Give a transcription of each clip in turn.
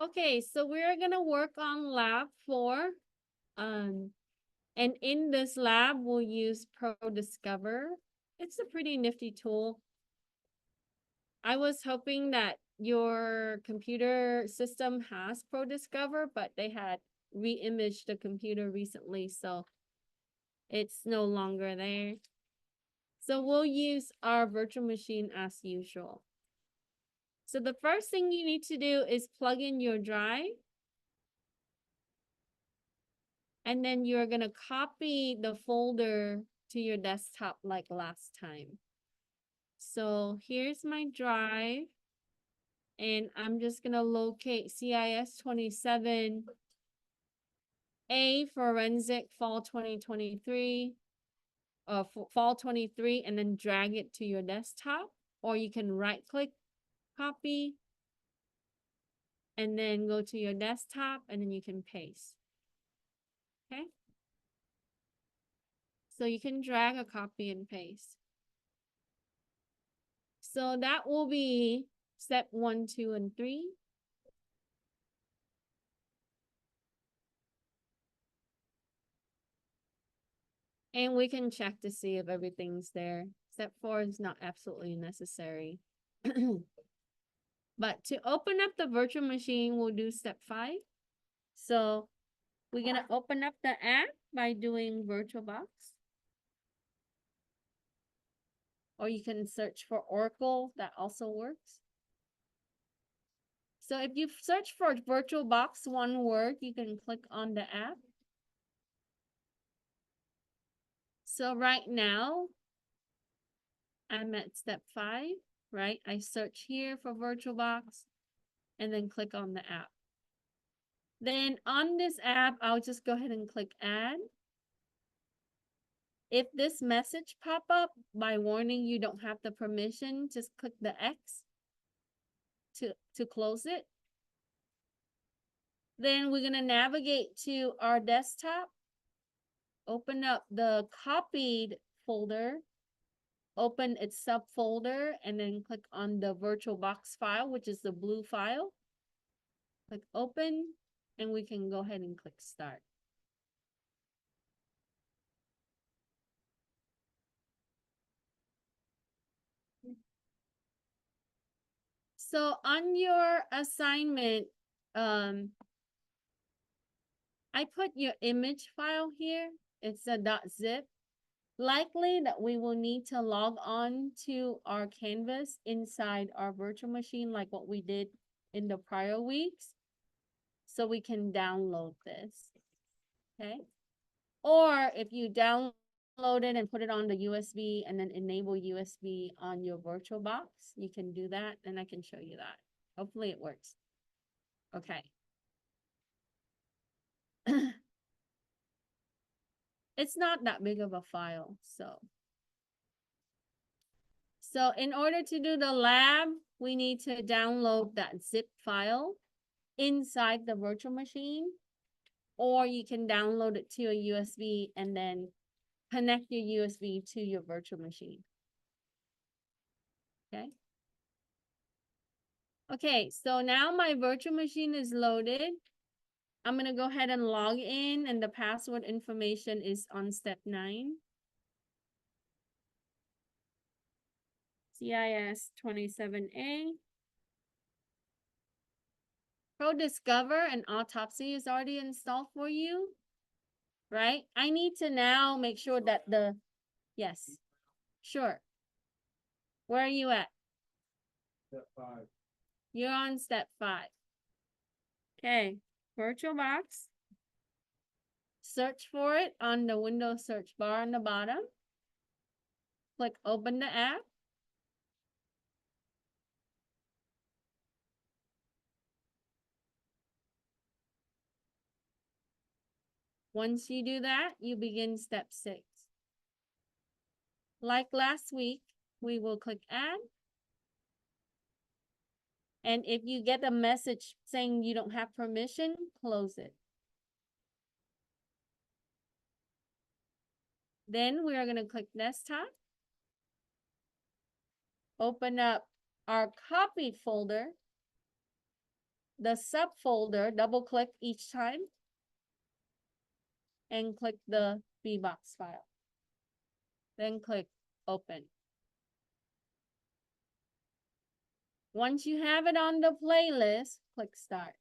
Okay, so we're gonna work on lab 4. And in this lab, we'll use ProDiscover. It's a pretty nifty tool. I was hoping that your computer system has ProDiscover, but they had re-imaged the computer recently, so it's no longer there. So we'll use our virtual machine as usual. So the first thing you need to do is plug in your drive. And then you're going to copy the folder to your desktop like last time. So here's my drive. And I'm just going to locate CIS27A Forensic Fall 2023. Fall 23, and then drag it to your desktop. Or you can right click, copy, and then go to your desktop, and then you can paste. Okay? So you can drag a copy and paste. So that will be step 1, 2, and 3. And we can check to see if everything's there. Step 4 is not absolutely necessary. But to open up the virtual machine, we'll do step 5. So we're going to open up the app by doing VirtualBox. Or you can search for Oracle, that also works. So if you search for VirtualBox, one word, you can click on the app. So right now, I'm at step 5, right? I search here for VirtualBox and then click on the app. Then on this app, I'll just go ahead and click add. If this message pop up by warning you don't have the permission, just click the X to close it. Then we're gonna navigate to our desktop, open up the copied folder, open its subfolder, and then click on the VirtualBox file, which is the blue file. Click open, and we can go ahead and click start. So on your assignment, I put your image file here. It's a .zip. Likely that we will need to log on to our Canvas inside our virtual machine like what we did in the prior weeks. So we can download this, okay? Or if you download it and put it on the USB and then enable USB on your VirtualBox, you can do that, and I can show you that. Hopefully it works. Okay. It's not that big of a file, so in order to do the lab, we need to download that zip file inside the virtual machine, or you can download it to a USB and then connect your USB to your virtual machine. Okay. Okay, so now my virtual machine is loaded. I'm going to go ahead and log in, and the password information is on step 9. CIS27A. ProDiscover and Autopsy is already installed for you, right? I need to now make sure that yes, sure. Where are you at? Step 5. You're on step 5. Okay, VirtualBox. Search for it on the Windows search bar on the bottom. Click open the app. Once you do that, you begin step 6. Like last week, we will click add. And if you get a message saying you don't have permission, close it. Then we are going to click desktop. Open up our copied folder. the subfolder, double click each time, and click the VBox file. Then click open. Once you have it on the playlist, click start.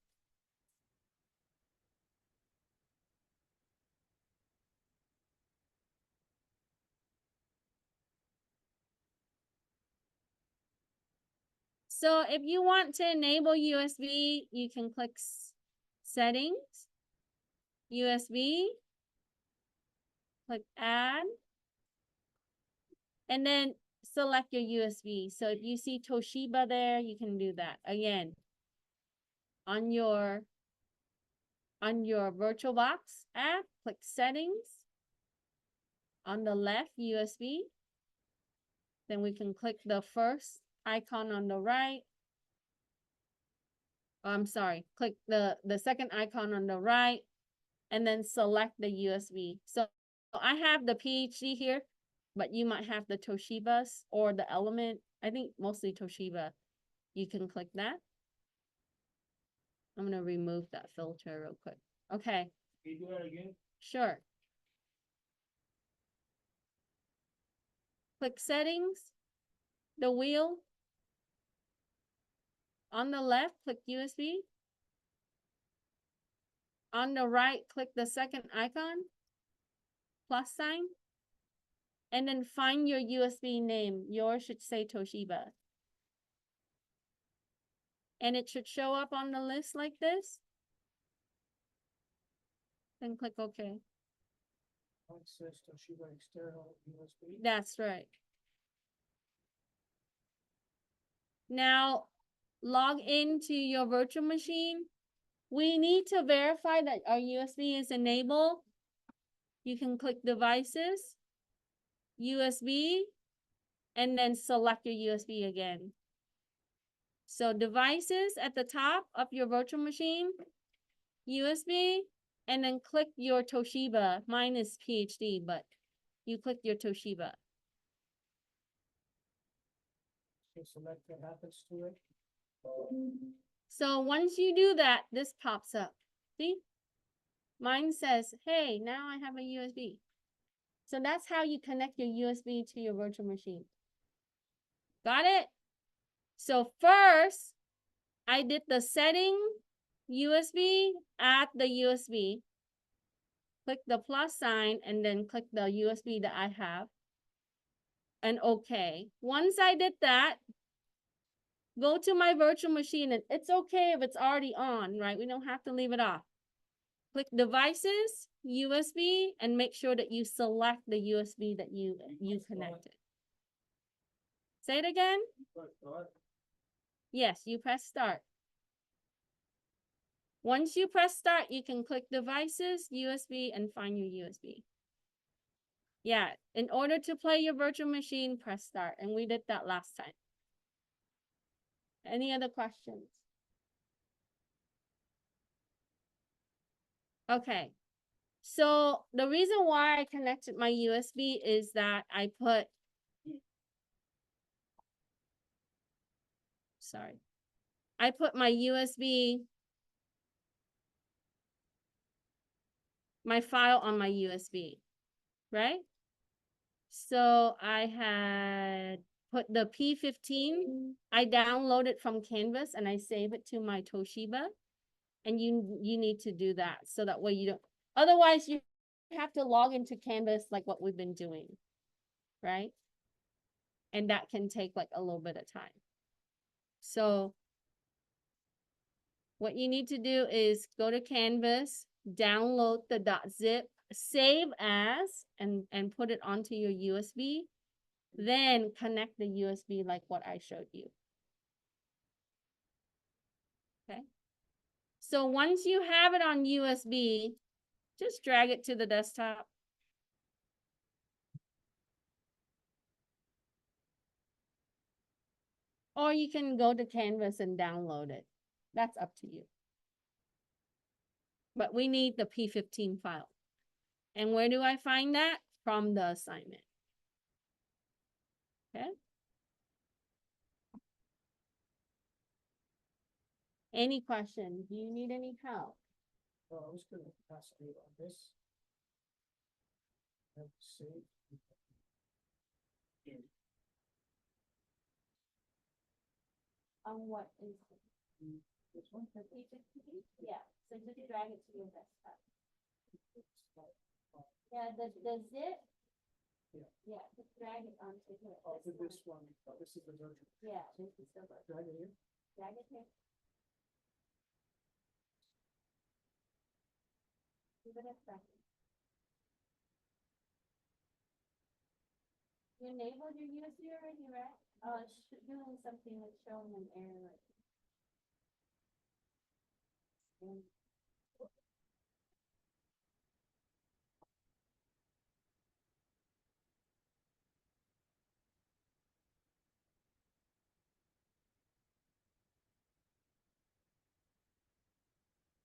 So if you want to enable USB, you can click settings, USB, click add, and then select your USB. So if you see Toshiba there, you can do that. Again, on your VirtualBox app, click settings. On the left, USB. Then we can click the first icon on the right. Oh, I'm sorry, click the second icon on the right, and then select the USB. So I have the PhD here, but you might have the Toshiba's or the Element. I think mostly Toshiba. You can click that. I'm gonna remove that filter real quick. Okay. Can you do that again? Sure. Click settings, the wheel. On the left, click USB. On the right, click the second icon, plus sign. And then find your USB name. Yours should say Toshiba. And it should show up on the list like this. Then click OK. It says Toshiba external USB. That's right. Now, log into your virtual machine. We need to verify that our USB is enabled. You can click devices, USB, and then select your USB again. So devices at the top of your virtual machine, USB, and then click your Toshiba. Mine is PhD, but you click your Toshiba. So select what happens to it. So once you do that, this pops up. See? Mine says, hey, now I have a USB. So that's how you connect your USB to your virtual machine. Got it? So first, I did the setting USB, add the USB, click the plus sign, and then click the USB that I have, and OK. Once I did that, go to my virtual machine, and it's okay if it's already on, right? We don't have to leave it off. Click devices, USB, and make sure that you select the USB that you connected. Say it again. Yes, you press start. Once you press start, you can click devices, USB, and find your USB. Yeah, in order to play your virtual machine, press start. And we did that last time. Any other questions? Okay. So the reason why I connected my USB is that I put, I put my USB, my file on my USB, right? So I had put the P15, I downloaded from Canvas and I save it to my Toshiba. And you need to do that so that way you don't, otherwise you have to log into Canvas like what we've been doing, right? And that can take like a little bit of time. So what you need to do is go to Canvas, download the .zip, save as, and put it onto your USB. Then connect the USB like what I showed you. Okay. So once you have it on USB, just drag it to the desktop. Or you can go to Canvas and download it. That's up to you. But we need the P15 file. And where do I find that? From the assignment. Okay. Any question? Do you need any help? Well, I was gonna ask you on this. Let's see. On what is it? This one? The P50? Yeah, so just drag it to your desktop. Yeah, the zip. Yeah. Yeah, just drag it onto here. Oh, this one, oh, this is the version. Yeah, this is the version. Drag it here. Drag it here. Give it a second. You enabled your USB already, right? Oh, it's doing something that's showing an error. And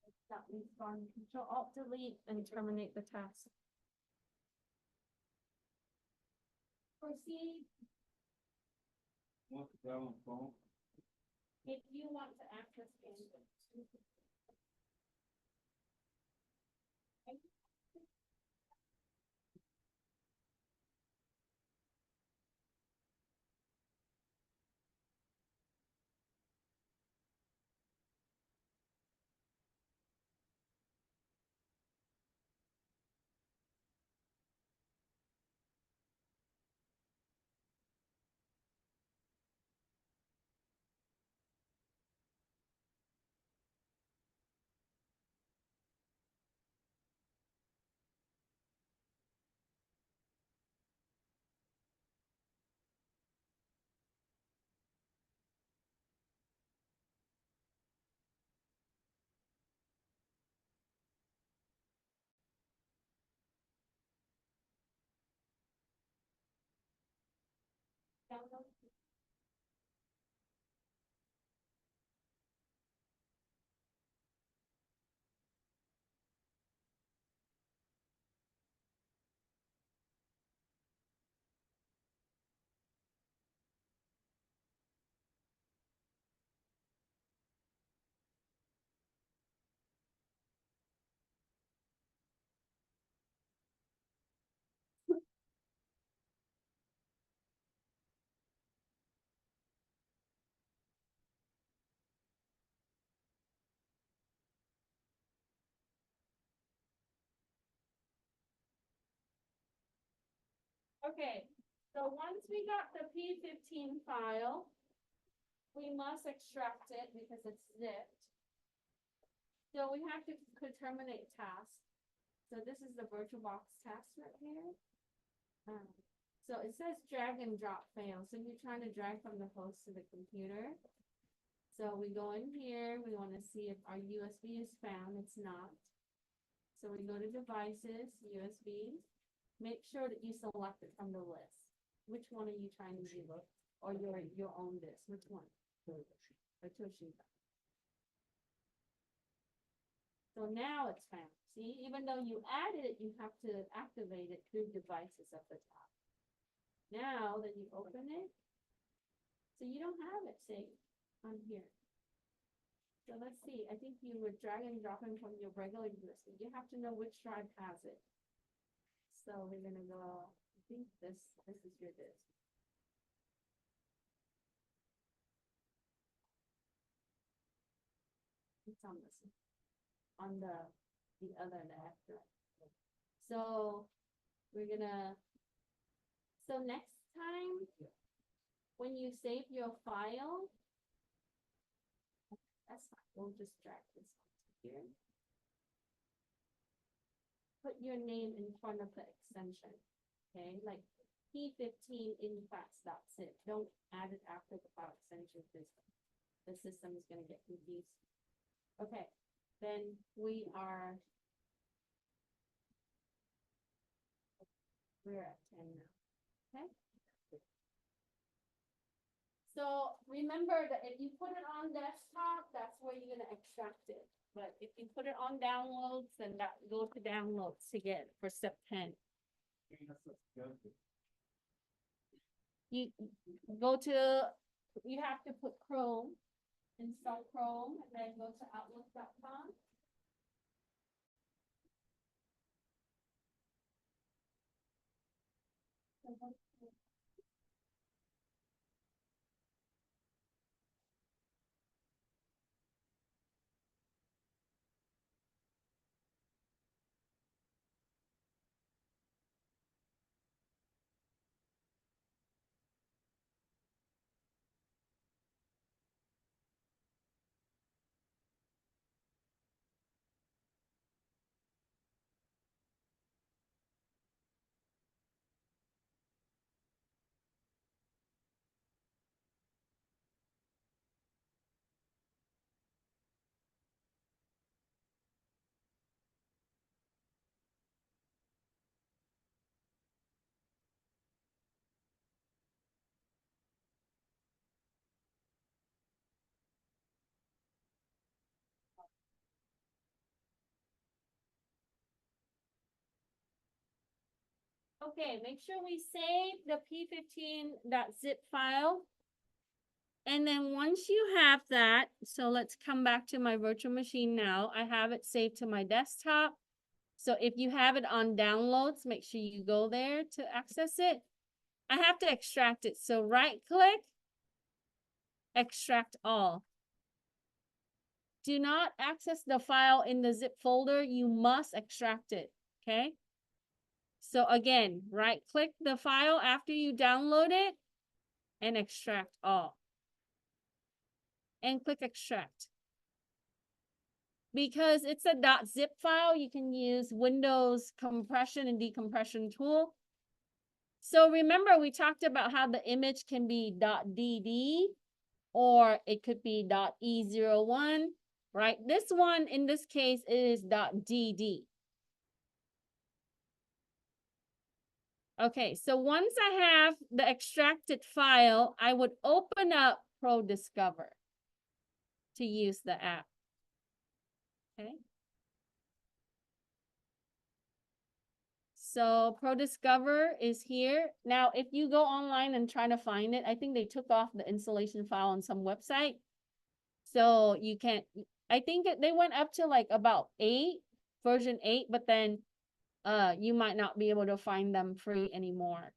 it's not responding. Control Alt Delete and terminate the task. Proceed Want to go on phone? if you want to access Android. Download. Okay, so once we got the P15 file, we must extract it because it's zipped. So we have to terminate task. So this is the VirtualBox task right here. So it says drag and drop fail. So you're trying to drag from the host to the computer. So we go in here, we want to see if our USB is found. It's not. So we go to devices, USB. Make sure that you select it from the list. Which one are you trying to do? Or your own disk? Which one? Or Toshiba. So now it's found. See, even though you added it, you have to activate it through devices at the top. Now that you open it, so you don't have it saved on here. So let's see, I think you were drag and dropping from your regular disk. You have to know which drive has it. So we're gonna go, I think this is your disk. It's on this, on the other left. So we're gonna, so next time, when you save your file, that's fine, we'll just drag this here. Put your name in front of the extension, okay, like P15 infats.zip. Don't add it after the file extension because the system is gonna get confused. Okay, then we're at 10 now, okay? So remember that if you put it on desktop, that's where you're gonna extract it. But if you put it on downloads, then go to downloads again for step 10. You go to, you have to put Chrome install Chrome, and then go to outlook.com. Okay, make sure we save the p15.zip file. And then once you have that, so let's come back to my virtual machine now. I have it saved to my desktop. So if you have it on downloads, make sure you go there to access it. I have to extract it. So right click, extract all. Do not access the file in the zip folder. You must extract it, okay? So again, right click the file after you download it and extract all. And click extract. Because it's a .zip file, you can use Windows compression and decompression tool. So remember, we talked about how the image can be .dd or it could be .e01, right? This one, in this case, is .dd. Okay, so once I have the extracted file, I would open up ProDiscover to use the app. Okay. So ProDiscover is here. Now, if you go online and try to find it, I think they took off the installation file on some website. So you can't, I think they went up to like about version 8, but then you might not be able to find them free anymore.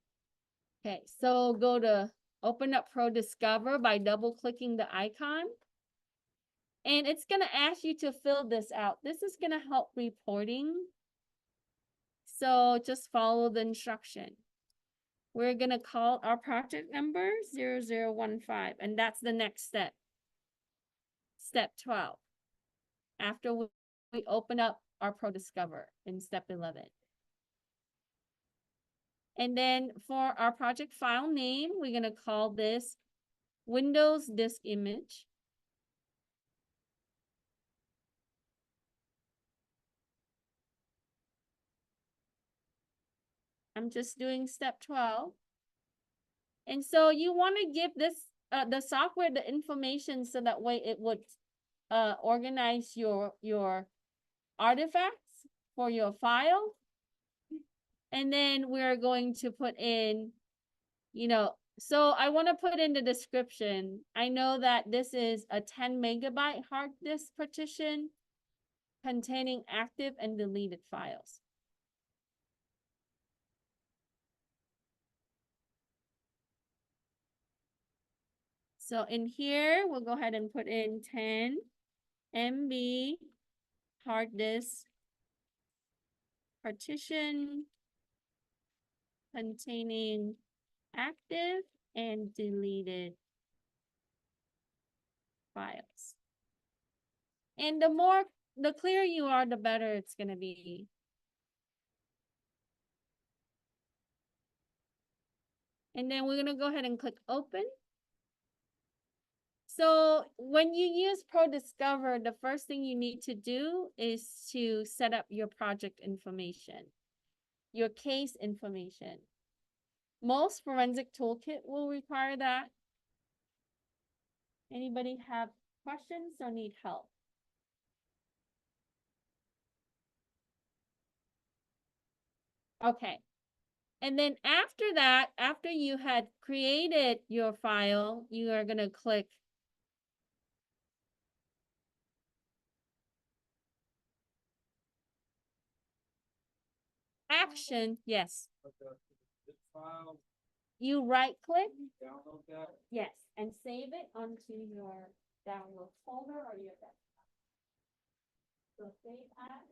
Okay, so go to open up ProDiscover by double clicking the icon. And it's gonna ask you to fill this out. This is gonna help reporting. So just follow the instruction. We're gonna call our project number 0015, and that's the next step. Step 12. After we open up our ProDiscover in step 11. And then for our project file name, we're gonna call this Windows Disk Image. I'm just doing step 12. And so you want to give this the software the information so that way it would organize your artifacts for your file. And then we're going to put in, so I want to put in the description. I know that this is a 10 megabyte hard disk partition containing active and deleted files. So in here, we'll go ahead and put in 10 MB hard disk partition containing active and deleted files. And the clearer you are, the better it's going to be. And then we're going to go ahead and click open. So when you use ProDiscover, the first thing you need to do is to set up your project information, your case information. Most forensic toolkit will require that. Anybody have questions or need help? Okay. And then after that, after you had created your file, you are going to click action, yes. But the zip file, You right click, download that. yes, and save it onto your download folder or your desktop. So save as.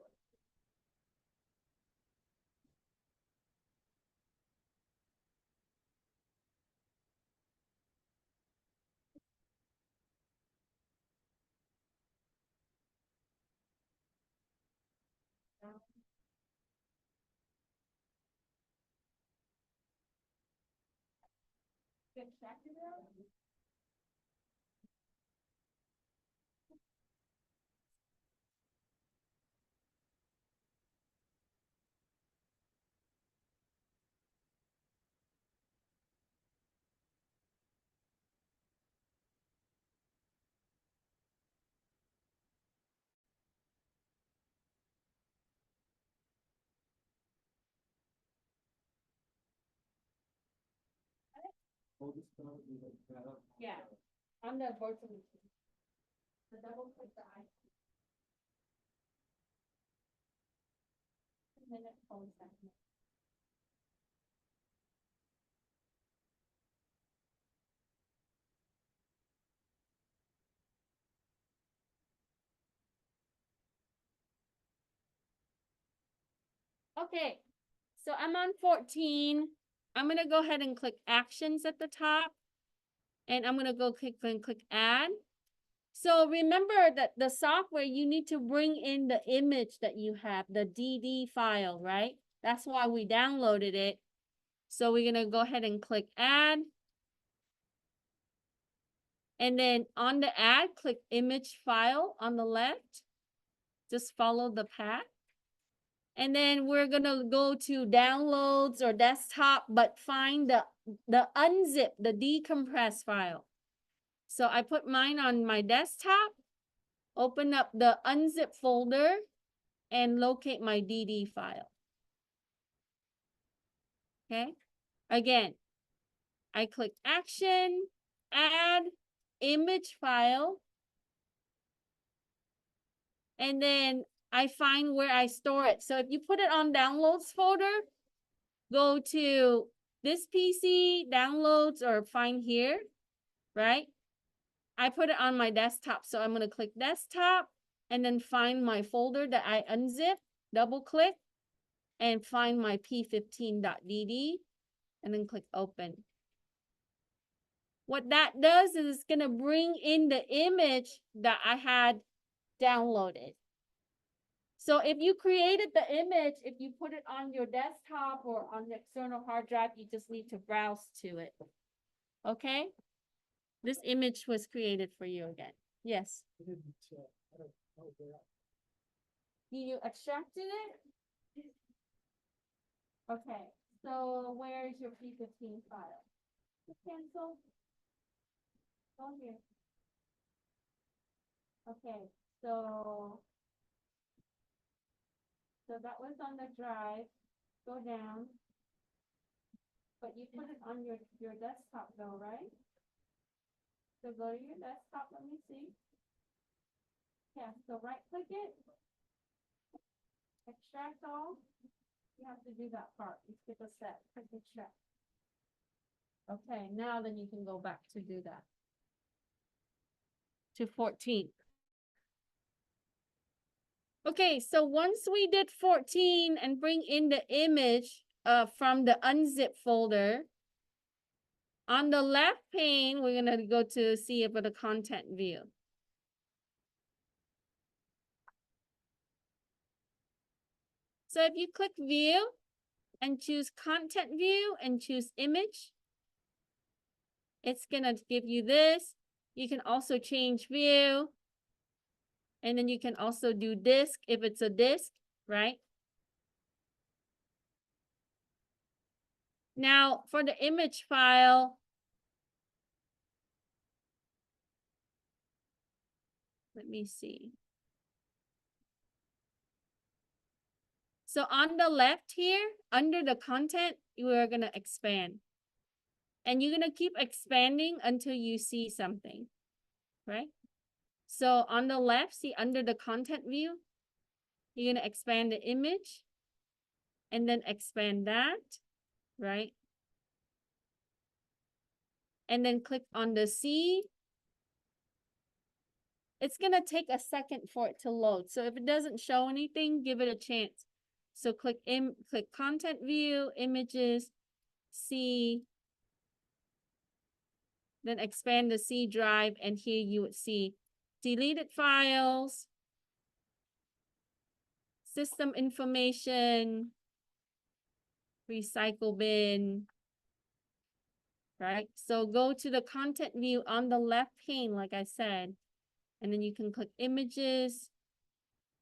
Extracted it. ProDiscover, you look that up. Yeah. On the virtual machine. So double click the icon. And then it pulls that. Okay, so I'm on 14. I'm gonna go ahead and click actions at the top. And I'm gonna go click and click add. So remember that the software, you need to bring in the image that you have, the DD file, right? That's why we downloaded it. So we're gonna go ahead and click add. And then on the add, click image file on the left. Just follow the path. And then we're gonna go to downloads or desktop, but find the unzip, the decompress file. So I put mine on my desktop, open up the unzip folder, and locate my DD file. Okay, again, I click action, add, image file, and then I find where I store it. So if you put it on downloads folder, go to this PC, downloads, or find here, right? I put it on my desktop, so I'm gonna click desktop and then find my folder that I unzip, double click, and find my p15.dd, and then click open. What that does is it's gonna bring in the image that I had downloaded. So if you created the image, if you put it on your desktop or on the external hard drive, you just need to browse to it. Okay? This image was created for you again. Yes. I didn't, I don't know where. You extracted it? Okay, so where is your P15 file? Cancel. Go here. Okay, so that was on the drive. Go down. But you put it on your desktop though, right? So go to your desktop, let me see. Yeah, so right click it. Extract all. You have to do that part. You skip a step. Click extract. Okay, now then you can go back to do that. To 14. Okay, so once we did 14 and bring in the image from the unzip folder, on the left pane, we're gonna go to see about the content view. So if you click view and choose content view and choose image, it's gonna give you this. You can also change view. And then you can also do disk if it's a disk, right? Now for the image file, let me see. So on the left here, under the content, you are gonna expand. And you're gonna keep expanding until you see something, right? So on the left, see under the content view, you're gonna expand the image. and then expand that, right? And then click on the C. It's gonna take a second for it to load. So if it doesn't show anything, give it a chance. So click content view, images, C, then expand the C drive, and here you would see deleted files, system information, recycle bin, right? So go to the content view on the left pane, like I said, and then you can click images,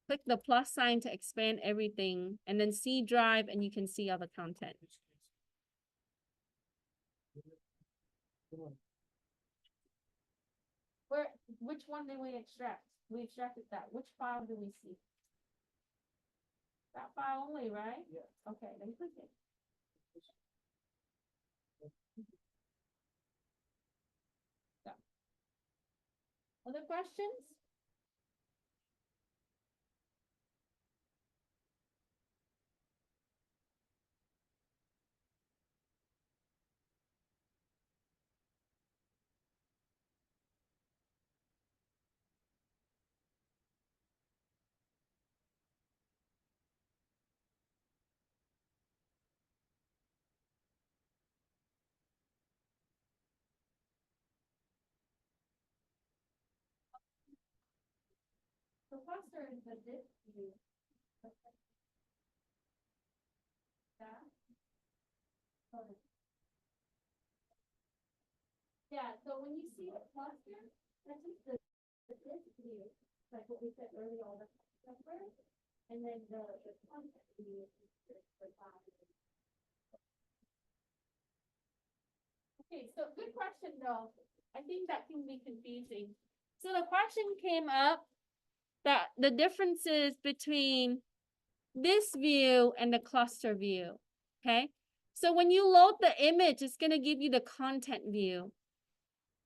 click the plus sign to expand everything, and then C drive, and you can see all the content. Which one did we extract? We extracted that. Which file do we see? That file only, right? Yeah. Okay, then click it. So. Other questions? The cluster is the disk view. Yeah, so when you see the cluster, that's just the disk view, like what we said earlier, all the cluster, and then the content view is the file. Okay, so good question though. I think that can be confusing. So the question came up that the differences between this view and the cluster view, okay? So when you load the image, it's gonna give you the content view.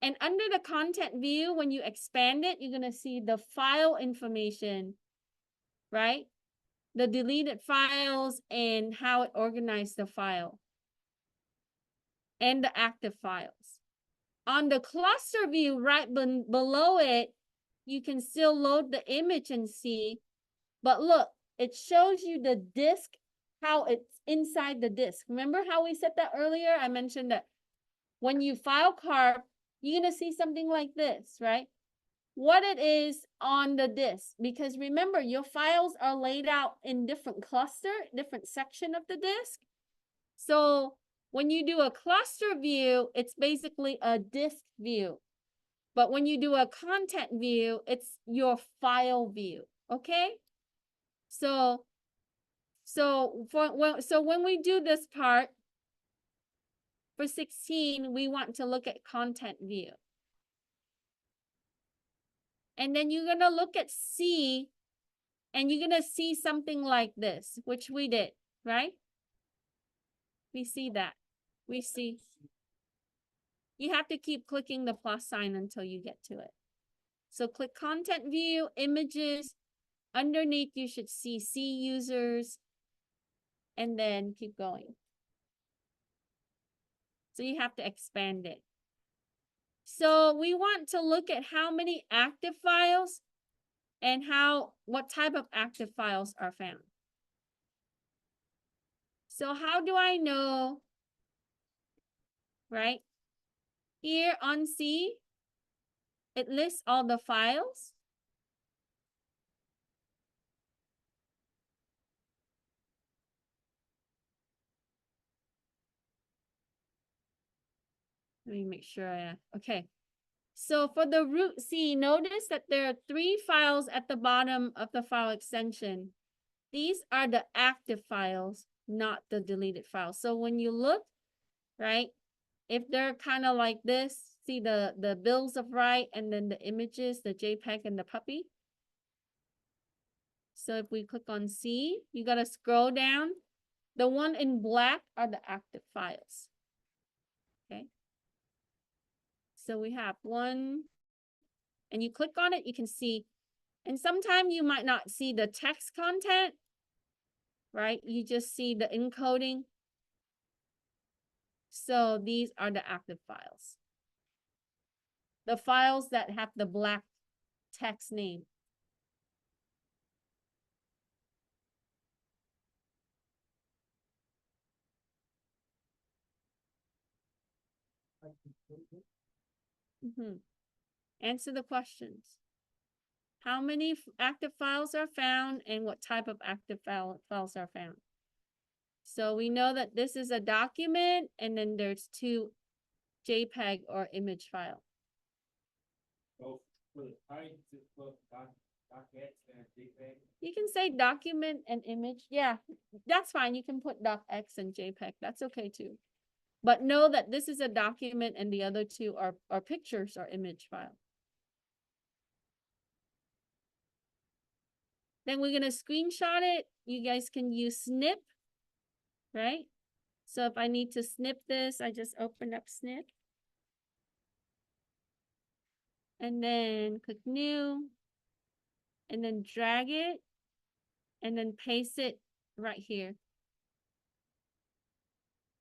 And under the content view, when you expand it, you're gonna see the file information, right? The deleted files and how it organized the file. And the active files. On the cluster view, right below it, you can still load the image and see, but look, it shows you the disk, how it's inside the disk. Remember how we said that earlier? I mentioned that when you file carve, you're gonna see something like this, right? What it is on the disk, because remember, your files are laid out in different cluster, different section of the disk. So when you do a cluster view, it's basically a disk view. But when you do a content view, it's your file view, okay? So when we do this part, for 16, we want to look at content view. And then you're gonna look at C, and you're gonna see something like this, which we did, right? We see that. We see. You have to keep clicking the plus sign until you get to it. So click content view, images. Underneath, you should see C users, and then keep going. So you have to expand it. So we want to look at how many active files and what type of active files are found. So how do I know, right? Here on C, it lists all the files. Let me make sure okay. So for the root C, notice that there are 3 files at the bottom of the file extension. These are the active files, not the deleted files. So when you look, right, if they're kind of like this, see the bills of right, and then the images, the JPEG and the puppy. So if we click on C, you got to scroll down. The one in black are the active files. Okay. So we have one, and you click on it, you can see, and sometimes you might not see the text content, right? You just see the encoding. So these are the active files. The files that have the black text name. I completely, Mhm. Answer the questions. How many active files are found and what type of active files are found? So we know that this is a document and then there's two JPEG or image file. So for the type, just put docx and JPEG. You can say document and image. Yeah, that's fine. You can put docx and JPEG. That's okay too. But know that this is a document and the other two are pictures or image file. Then we're gonna screenshot it. You guys can use snip, right? So if I need to snip this, I just open up snip. And then click new. And then drag it. And then paste it right here.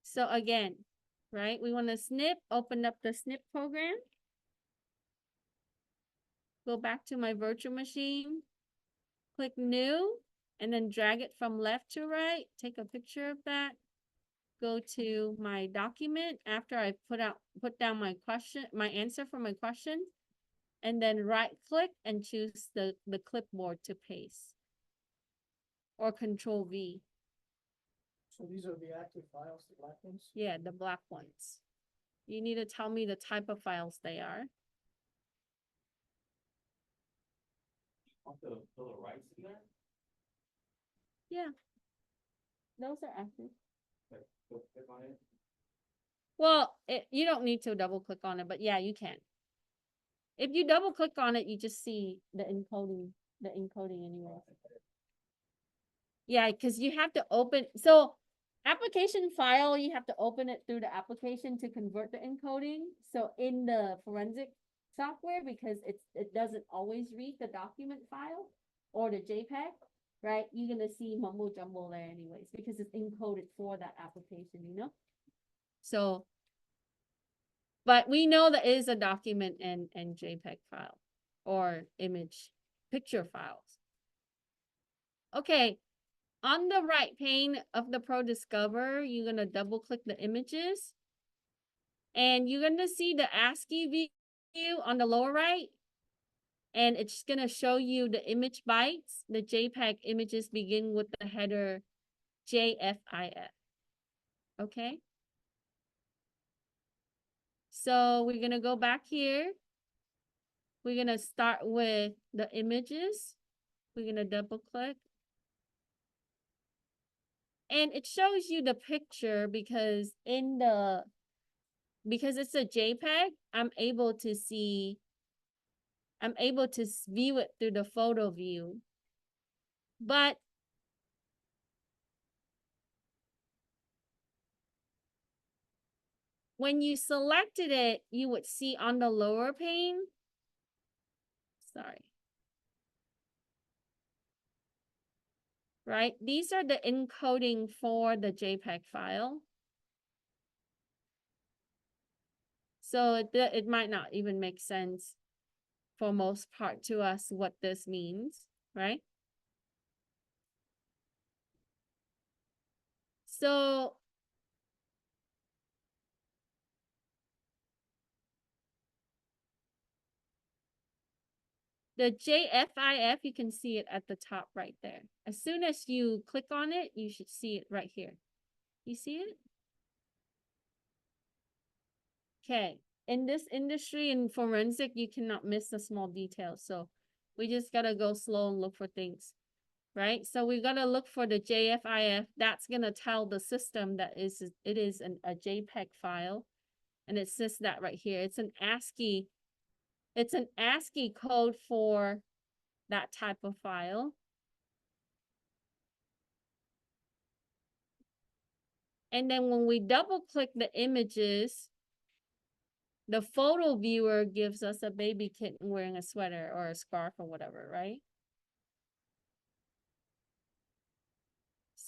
So again, right? We want to snip, open up the snip program. Go back to my virtual machine. Click new. And then drag it from left to right. Take a picture of that. Go to my document after I put down my question, my answer for my question. And then right click and choose the clipboard to paste. Or Control V. so these are the active files, the black ones? Yeah, the black ones. You need to tell me the type of files they are. Want the fill the rights in there? Yeah. Those are active. Like, go click on it. Well, you don't need to double click on it, but yeah, you can. If you double click on it, you just see the encoding anyway. Yeah, because you have to open, so application file, you have to open it through the application to convert the encoding. So in the forensic software, because it doesn't always read the document file or the JPEG, right? You're gonna see mumbo jumbo there anyways, because it's encoded for that application, you know? So, but we know that it is a document and JPEG file or image picture files. Okay, on the right pane of the ProDiscover, you're gonna double click the images. And you're gonna see the ASCII view on the lower right. And it's gonna show you the image bytes. The JPEG images begin with the header JFIF. Okay. So we're gonna go back here. We're gonna start with the images. We're gonna double click. And it shows you the picture because because it's a JPEG, I'm able to view it through the photo view. But when you selected it, you would see on the lower pane. Sorry. Right? These are the encoding for the JPEG file. So it might not even make sense for most part to us what this means, right? So the JFIF, you can see it at the top right there. As soon as you click on it, you should see it right here. You see it? Okay. In this industry, in forensic, you cannot miss the small details. So we just gotta go slow and look for things, right? So we gotta look for the JFIF. That's gonna tell the system that it is a JPEG file. And it says that right here. It's an ASCII code for that type of file. And then when we double click the images, the photo viewer gives us a baby kitten wearing a sweater or a scarf or whatever, right?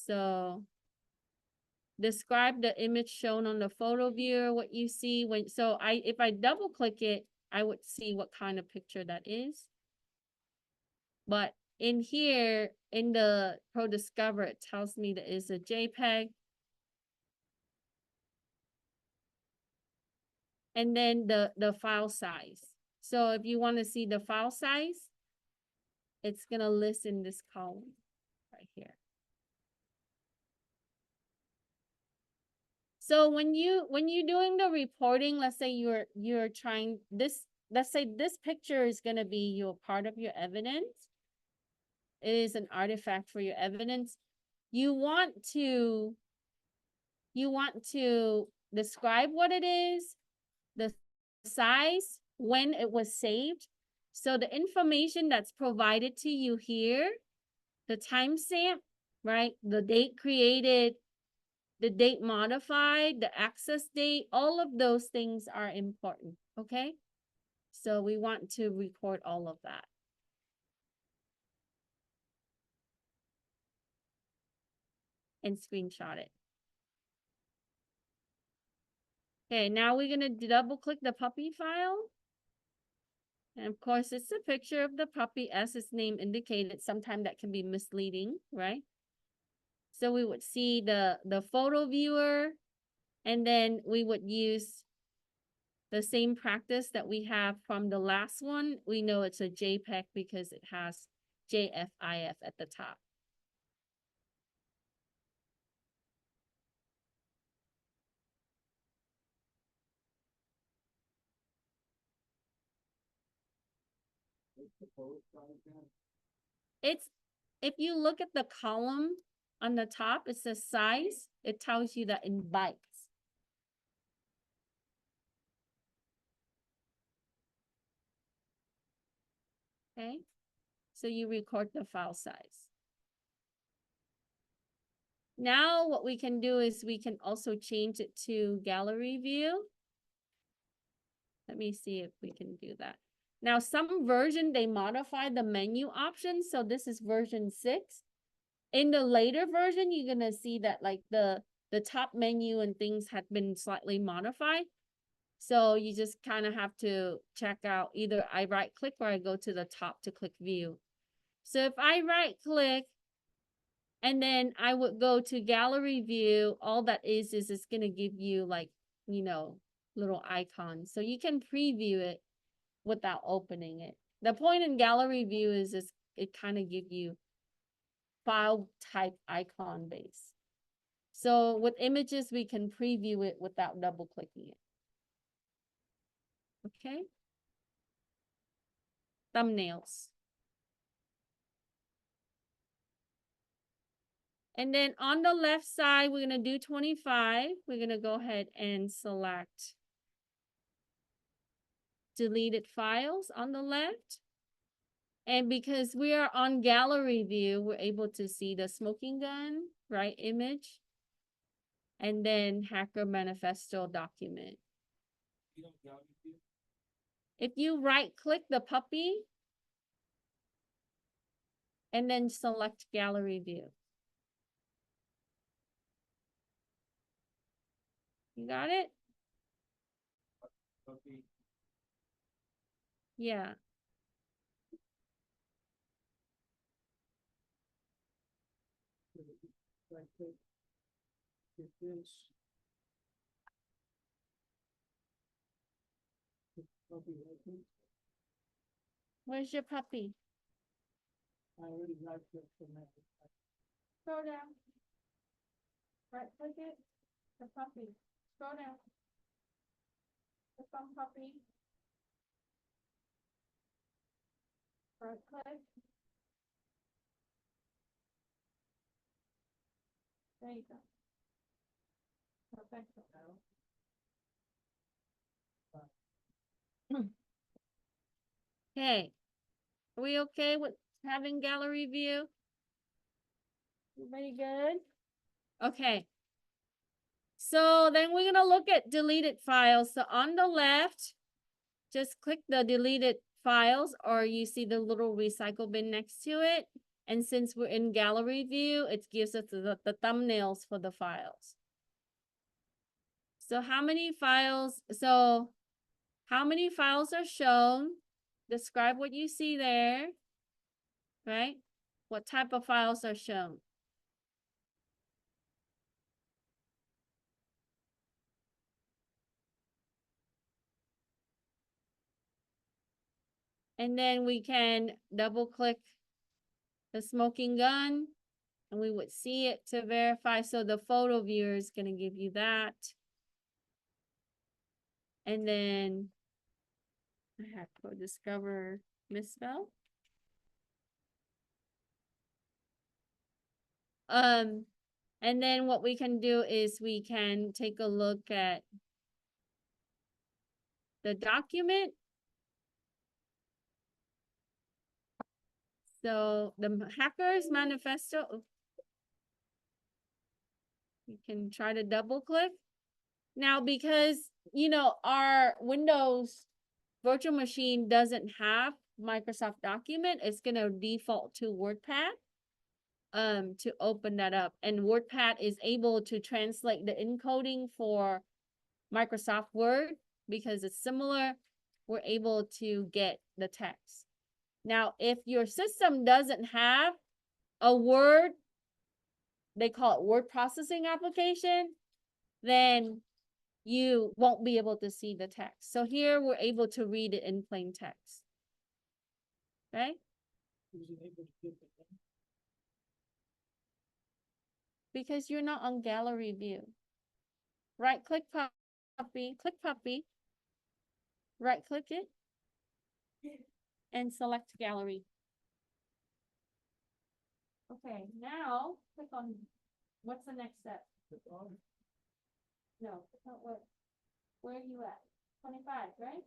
So describe the image shown on the photo viewer, what you see when, so if I double click it, I would see what kind of picture that is. But in here, in the ProDiscover, it tells me that it's a JPEG. And then the file size. So if you want to see the file size, it's gonna list in this column right here. So when you're doing the reporting, let's say you're trying this, let's say this picture is gonna be your part of your evidence. It is an artifact for your evidence. You want to describe what it is, the size, when it was saved. So the information that's provided to you here, the timestamp, right? The date created, the date modified, the access date, all of those things are important, okay? So we want to record all of that. And screenshot it. Okay, now we're gonna double click the puppy file. And of course, it's a picture of the puppy as its name indicated. Sometimes that can be misleading, right? So we would see the photo viewer, and then we would use the same practice that we have from the last one. We know it's a JPEG because it has JFIF at the top. It's, if you look at the column on the top, it says size. It tells you that in bytes. Okay, so you record the file size. Now what we can do is we can also change it to gallery view. Let me see if we can do that. Now some version, they modify the menu options. So this is version 6. In the later version, you're gonna see that like the top menu and things had been slightly modified. So you just kind of have to check out, either I right click or I go to the top to click view. So if I right click and then I would go to gallery view, all that is it's gonna give you like, you know, little icons. So you can preview it without opening it. The point in gallery view is it kind of give you file type icon base. So with images, we can preview it without double clicking it. Okay. Thumbnails. And then on the left side, we're going to do 25. We're going to go ahead and select deleted files on the left. And because we are on gallery view, we're able to see the smoking gun, right, image. And then hacker manifesto document. If you right click the puppy and then select gallery view. You got it? Yeah. Right click. Get this. Puppy right click. Where's your puppy? I already right clicked from that. Scroll down. Right click it. The puppy. Scroll down. The thumb puppy. Right click. There you go. Perfect. Okay. Are we okay with having gallery view? Everybody good? Okay. So then we're gonna look at deleted files. So on the left, just click the deleted files, or you see the little recycle bin next to it. And since we're in gallery view, it gives us the thumbnails for the files. So how many files are shown? Describe what you see there, right? What type of files are shown? And then we can double click the smoking gun and we would see it to verify. So the photo viewer is going to give you that. And then I have ProDiscover misspell. And then what we can do is we can take a look at the document. So the hacker's manifesto, you can try to double click. Now, because, you know, our Windows virtual machine doesn't have Microsoft document, it's going to default to WordPad to open that up. And WordPad is able to translate the encoding for Microsoft Word because it's similar. We're able to get the text. Now, if your system doesn't have a Word, they call it word processing application, then you won't be able to see the text. So here we're able to read it in plain text. Okay? Who's able to get the thing? Because you're not on gallery view. Right click copy, click copy, right click it, and select gallery. Okay, now click on, what's the next step? The dog? No, it's not what, where are you at? 25, right?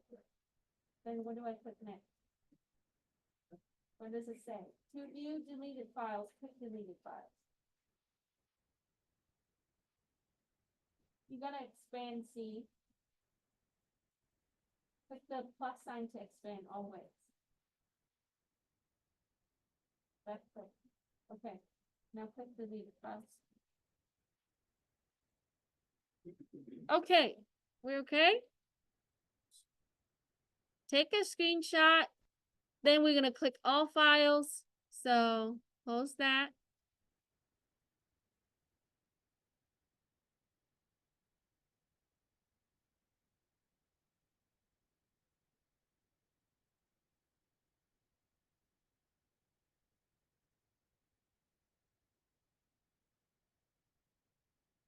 Then what do I click next? What does it say? To view deleted files, click deleted files. You gotta expand C. Click the plus sign to expand always. That's it. Okay, now click deleted files. Okay, we okay? Take a screenshot. Then we're gonna click all files. So close that.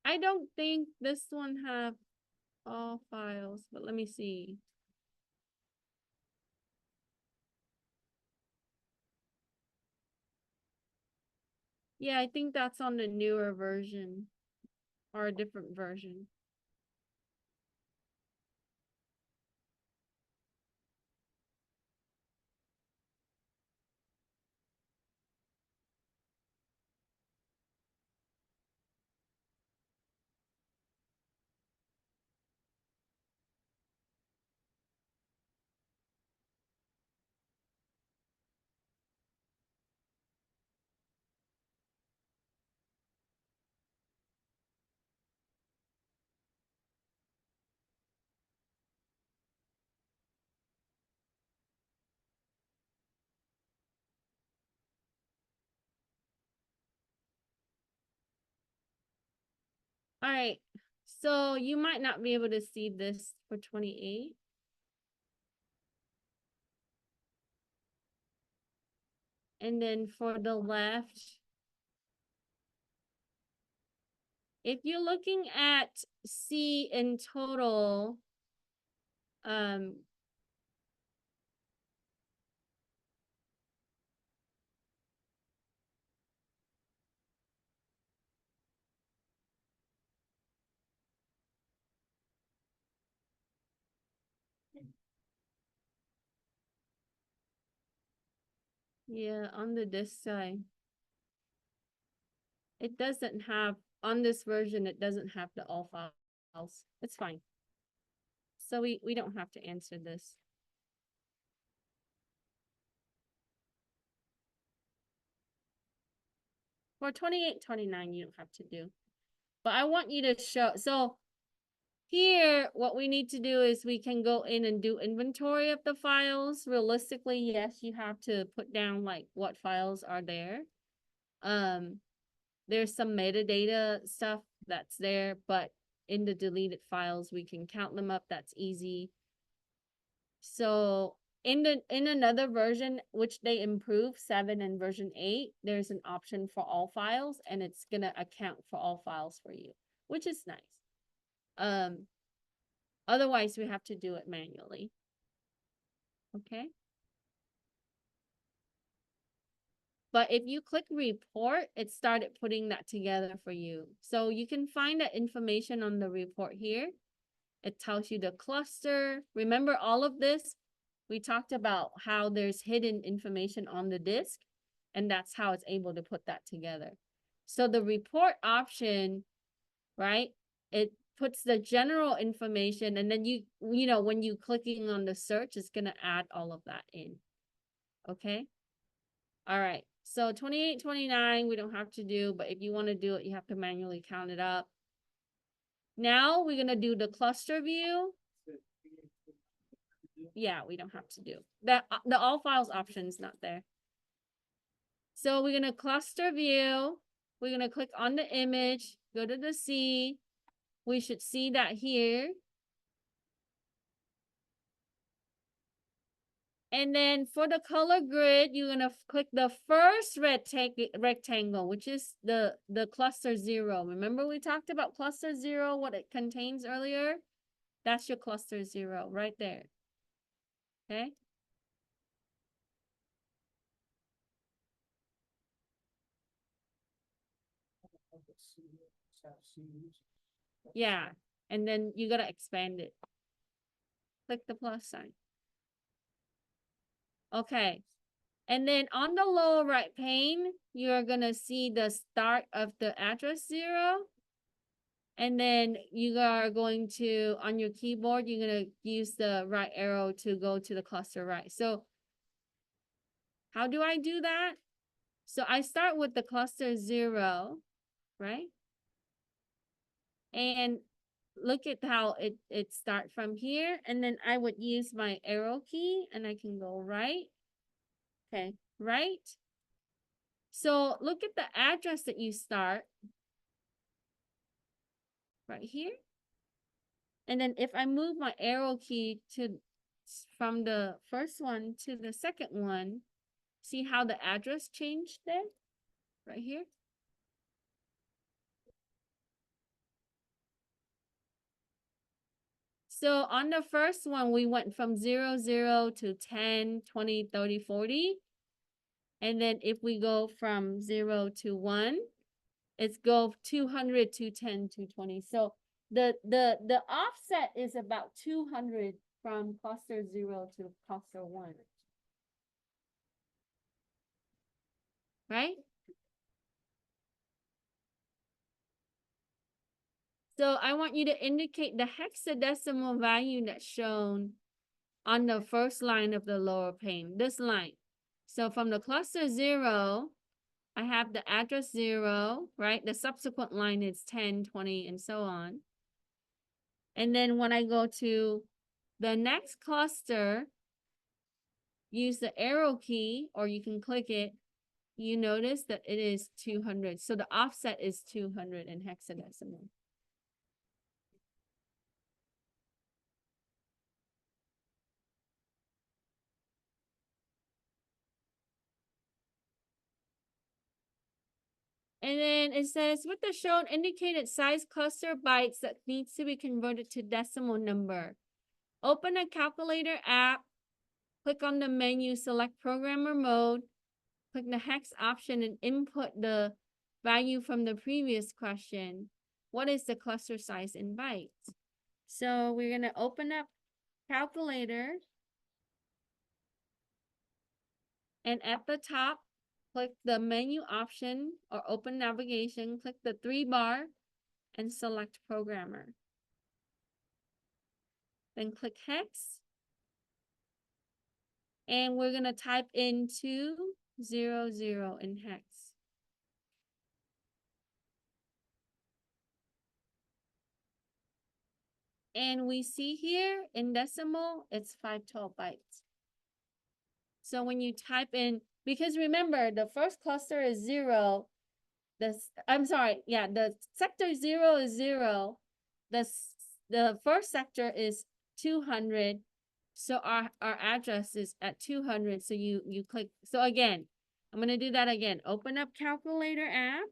I don't think this one have all files, but let me see. Yeah, I think that's on the newer version or a different version. All right, so you might not be able to see this for 28. And then for the left, if you're looking at C in total, yeah, on the disk side, it doesn't have, on this version, it doesn't have the all files. It's fine. So we don't have to answer this. For 2829, you don't have to do. But I want you to show, so here, what we need to do is we can go in and do inventory of the files. Realistically, yes, you have to put down like what files are there. There's some metadata stuff that's there, but in the deleted files, we can count them up. That's easy. So in another version, which they improved, 7 and version 8, there's an option for all files, and it's gonna account for all files for you, which is nice. Otherwise we have to do it manually. Okay. But if you click report, it started putting that together for you. So you can find that information on the report here. It tells you the cluster. Remember all of this? We talked about how there's hidden information on the disk, and that's how it's able to put that together. So the report option, right? It puts the general information, and then you know, when you clicking on the search, it's gonna add all of that in. Okay. All right. So 2829, we don't have to do, but if you want to do it, you have to manually count it up. Now we're gonna do the cluster view. Yeah, we don't have to do that. The all files option is not there. So we're gonna cluster view. We're gonna click on the image, go to the C. We should see that here. And then for the color grid, you're gonna click the first rectangle, which is the cluster 0. Remember we talked about cluster 0, what it contains earlier? That's your cluster 0 right there. Okay. Yeah. And then you gotta expand it. Click the plus sign. Okay. And then on the lower right pane, you're gonna see the start of the address 0. And then you are going to, on your keyboard, you're gonna use the right arrow to go to the cluster right. So how do I do that? So I start with the cluster 0, right? And look at how it start from here. And then I would use my arrow key and I can go right. Okay, right. So look at the address that you start right here. And then if I move my arrow key to from the first one to the second one, see how the address changed there? Right here. So on the first one, we went from 0, 0 to 10, 20, 30, 40. And then if we go from 0 to 1, it's go 200, 210, 220. So the offset is about 200 from cluster 0 to cluster 1. Right? So I want you to indicate the hexadecimal value that's shown on the first line of the lower pane, this line. So from the cluster 0, I have the address 0, right? The subsequent line is 10, 20, and so on. And then when I go to the next cluster, use the arrow key, or you can click it, you notice that it is 200. So the offset is 200 in hexadecimal. And then it says, with the shown indicated size cluster bytes that needs to be converted to decimal number. Open a calculator app, click on the menu, select programmer mode, click the hex option and input the value from the previous question. What is the cluster size in bytes? So we're gonna open up calculator. And at the top, click the menu option or open navigation, click the 3-bar and select programmer. Then click hex. And we're gonna type in 200 in hex. And we see here in decimal, it's 512 bytes. So when you type in, because remember, the first cluster is 0. I'm sorry, yeah, the sector 0 is 0. The first sector is 200. So our address is at 200. So you click. So again, I'm going to do that again. Open up calculator app.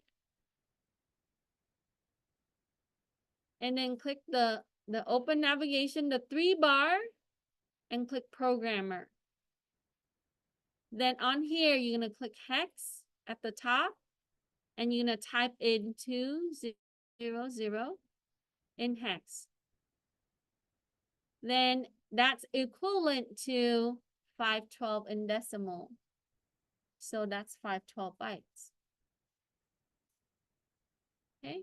And then click the open navigation, the 3-bar, and click programmer. Then on here, you're going to click hex at the top, and you're going to type in 200 in hex. Then that's equivalent to 512 in decimal. So that's 512 bytes. Okay.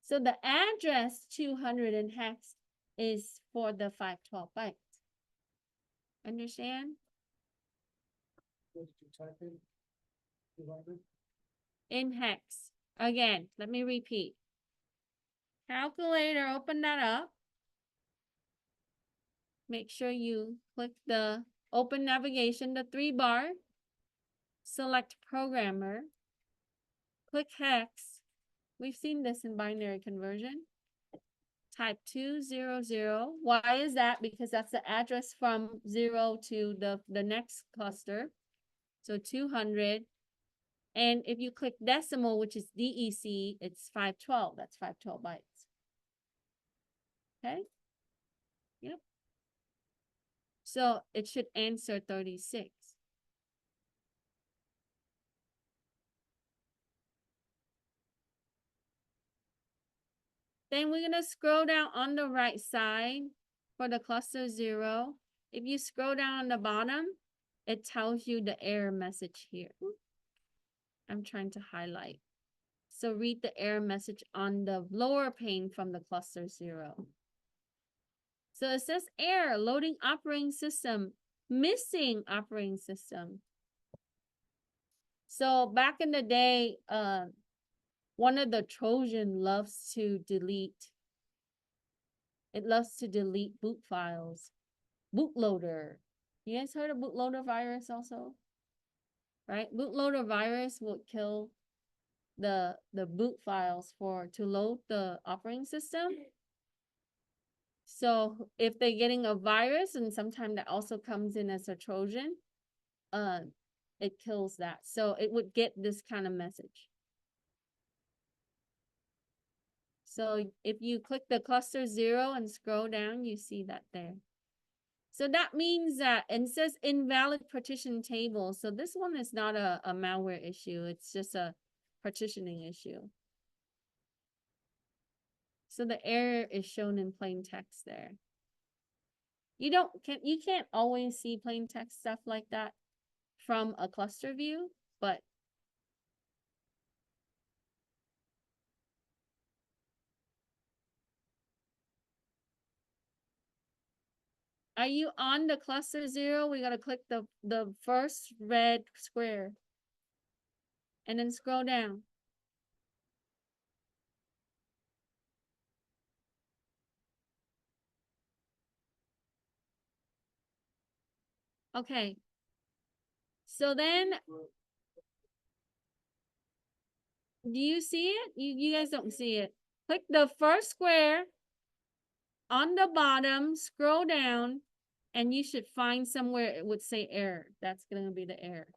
So the address 200 in hex is for the 512 bytes. Understand? What did you type in? 200? In hex. Again, let me repeat. Calculator, open that up. Make sure you click the open navigation, the 3-bar. Select programmer. Click hex. We've seen this in binary conversion. Type 200. Why is that? Because that's the address from 0 to the next cluster. So 200. And if you click decimal, which is DEC, it's 512. That's 512 bytes. Okay? Yep. So it should answer 36. Then we're going to scroll down on the right side for the cluster 0. If you scroll down on the bottom, it tells you the error message here. I'm trying to highlight. So read the error message on the lower pane from the cluster 0. So it says error, loading operating system, missing operating system. So back in the day, one of the Trojan loves to delete. It loves to delete boot files. Bootloader. You guys heard of bootloader virus also? Right? Bootloader virus will kill the boot files to load the operating system. So if they're getting a virus, and sometimes that also comes in as a Trojan, it kills that. So it would get this kind of message. So if you click the cluster 0 and scroll down, you see that there. So that means that, and it says invalid partition table. So this one is not a malware issue. It's just a partitioning issue. So the error is shown in plain text there. You can't always see plain text stuff like that from a cluster view, but are you on the cluster 0? We gotta click the first red square and then scroll down. Okay. So then, do you see it? You guys don't see it. Click the first square on the bottom, scroll down, and you should find somewhere it would say error. That's gonna be the error.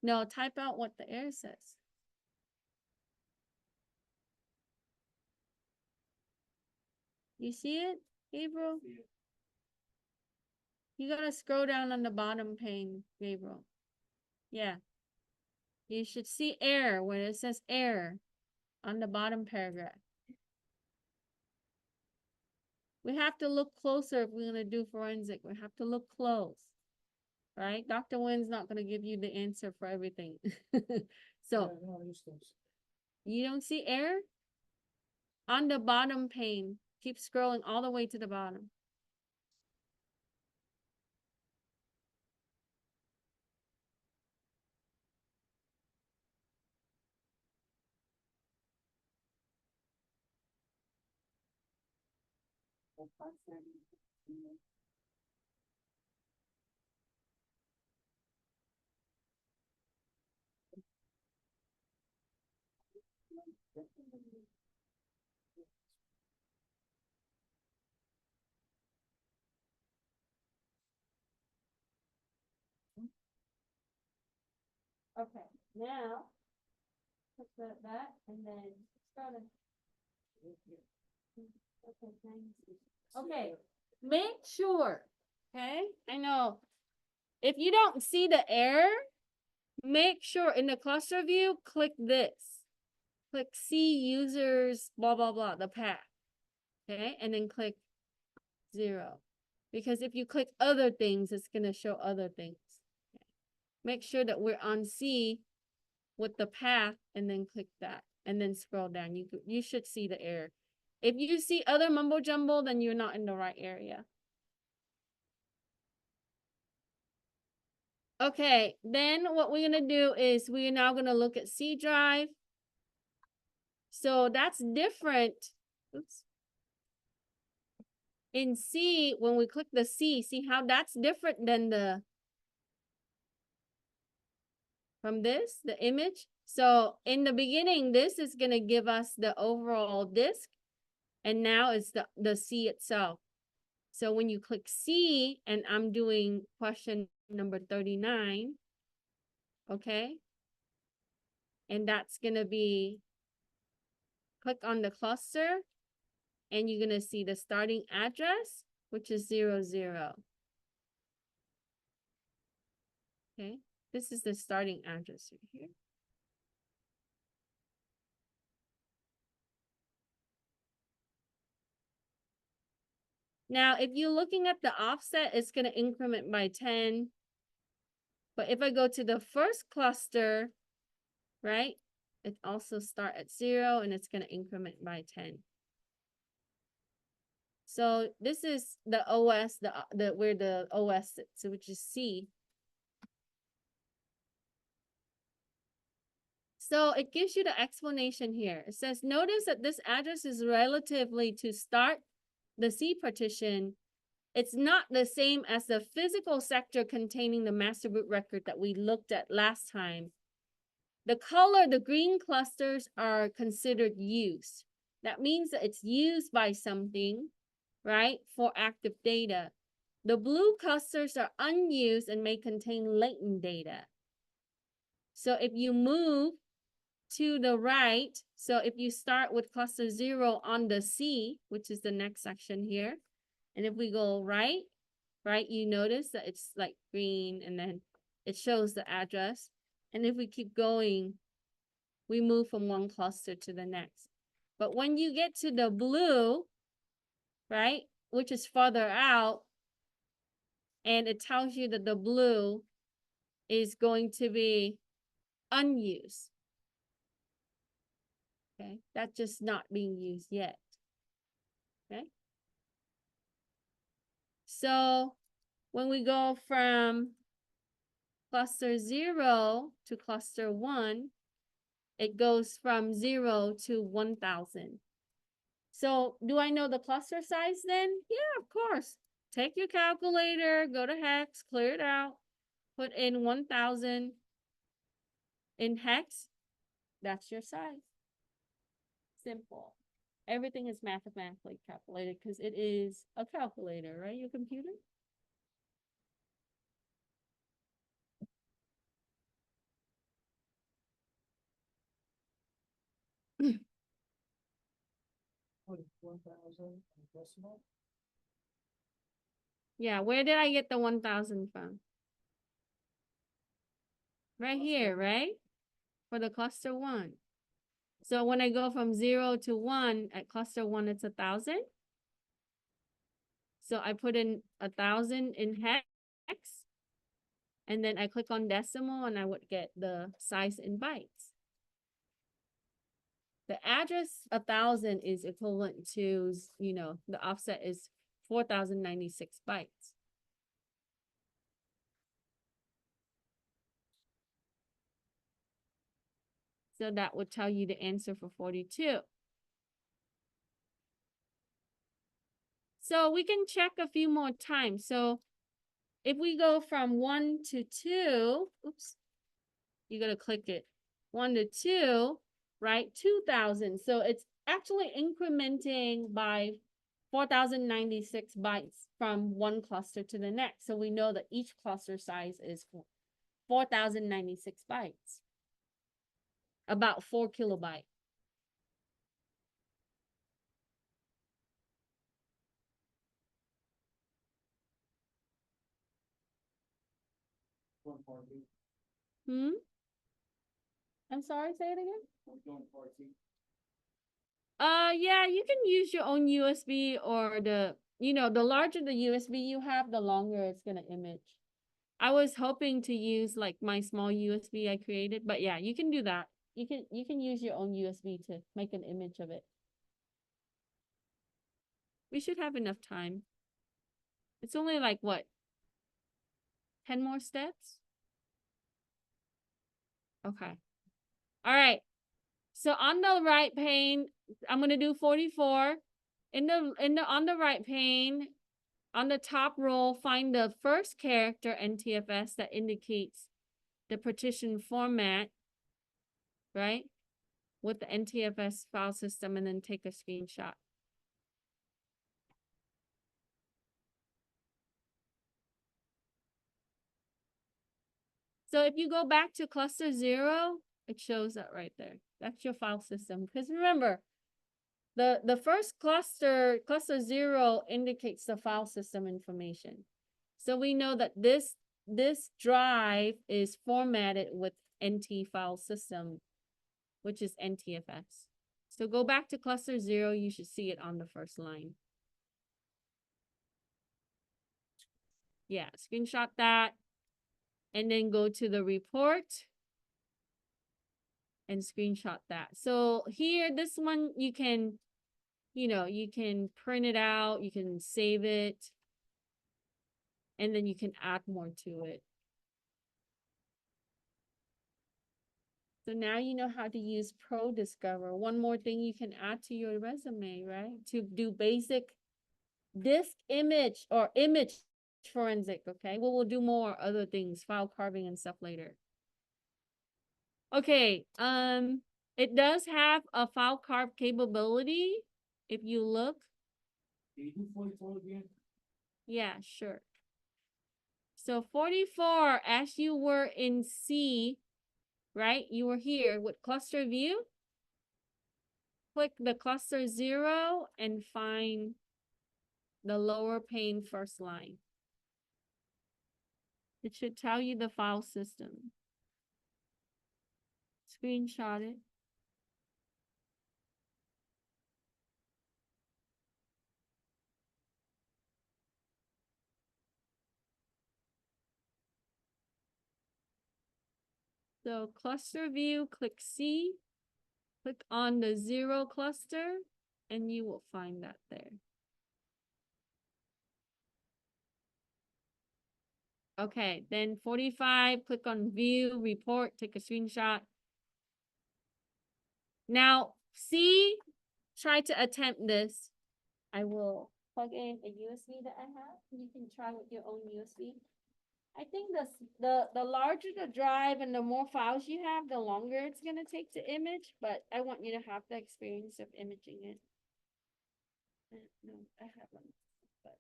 No, type out what the error says. You see it, Gabriel? You gotta scroll down on the bottom pane, Gabriel. Yeah. You should see error when it says error on the bottom paragraph. We have to look closer if we're gonna do forensic. We have to look close. Right? Dr. Wynn's not gonna give you the answer for everything. So Yeah, no, I used those. you don't see error? On the bottom pane. Keep scrolling all the way to the bottom. Okay, now, put that back and then start it. Okay, thanks. Okay, make sure, okay? I know. If you don't see the error, make sure in the cluster view, click this. Click see users, blah, blah, blah, the path. Okay, and then click 0. Because if you click other things, it's gonna show other things. Make sure that we're on C with the path and then click that and then scroll down. You should see the error. If you see other mumbo jumbo, then you're not in the right area. Okay, then what we're gonna do is we're now gonna look at C drive. So that's different. Oops. In C, when we click the C, see how that's different than from this, the image. So in the beginning, this is gonna give us the overall disk. And now it's the C itself. So when you click C, and I'm doing question number 39, okay? And that's gonna be, click on the cluster, and you're gonna see the starting address, which is 00. Okay, this is the starting address right here. Now, if you're looking at the offset, it's gonna increment by 10. But if I go to the first cluster, right, it also start at 0 and it's gonna increment by 10. So this is the OS, where the OS sits, which is C. So it gives you the explanation here. It says, notice that this address is relatively to start the C partition. It's not the same as the physical sector containing the master root record that we looked at last time. The color, the green clusters are considered used. That means that it's used by something, right, for active data. The blue clusters are unused and may contain latent data. So if you move to the right, so if you start with cluster 0 on the C, which is the next section here, and if we go right, you notice that it's like green and then it shows the address. And if we keep going, we move from one cluster to the next. But when you get to the blue, right, which is farther out, and it tells you that the blue is going to be unused. Okay, that's just not being used yet. Okay. So when we go from cluster 0 to cluster 1, it goes from 0 to 1,000. So do I know the cluster size then? Yeah, of course. Take your calculator, go to hex, clear it out, put in 1,000 in hex. That's your size. Simple. Everything is mathematically calculated because it is a calculator, right? Your computer? What is 1,000 decimal? Yeah, where did I get the 1,000 from? Right here, right? For the cluster 1. So when I go from 0 to 1 at cluster 1, it's 1,000. So I put in 1,000 in hex. And then I click on decimal and I would get the size in bytes. The address 1,000 is equivalent to, you know, the offset is 4,096 bytes. So that would tell you the answer for 42. So we can check a few more times. So if we go from 1 to 2, oops, you gotta click it. 1 to 2, right? 2,000. So it's actually incrementing by 4,096 bytes from one cluster to the next. So we know that each cluster size is 4,096 bytes. About 4 kilobytes. One party, Hmm? I'm sorry, say it again? one going party. Yeah, you can use your own USB or the larger the USB you have, the longer it's gonna image. I was hoping to use like my small USB I created, but yeah, you can do that. You can use your own USB to make an image of it. We should have enough time. It's only like what? 10 more steps? Okay. All right. So on the right pane, I'm gonna do 44. On the right pane, on the top row, find the first character NTFS that indicates the partition format, right? With the NTFS file system, and then take a screenshot. So if you go back to cluster 0, it shows that right there. That's your file system. Because remember, the first cluster 0 indicates the file system information. So we know that this drive is formatted with NT file system, which is NTFS. So go back to cluster 0, you should see it on the first line. Yeah, screenshot that. And then go to the report and screenshot that. So here, this one, you can, you can print it out, you can save it, and then you can add more to it. So now you know how to use ProDiscover. One more thing you can add to your resume, right? To do basic disk image or image forensic, okay? We'll do more other things, file carving and stuff later. Okay, it does have a file carve capability. If you look, Can you do 44 again? yeah, sure. So 44, as you were in C, right? You were here with cluster view. Click the cluster 0 and find the lower pane first line. It should tell you the file system. Screenshot it. So cluster view, click C, click on the 0 cluster, and you will find that there. Okay, then 45, click on view, report, take a screenshot. Now, C, try to attempt this. I will plug in a USB that I have. You can try with your own USB. I think the larger the drive and the more files you have, the longer it's gonna take to image, but I want you to have the experience of imaging it. No, I haven't. But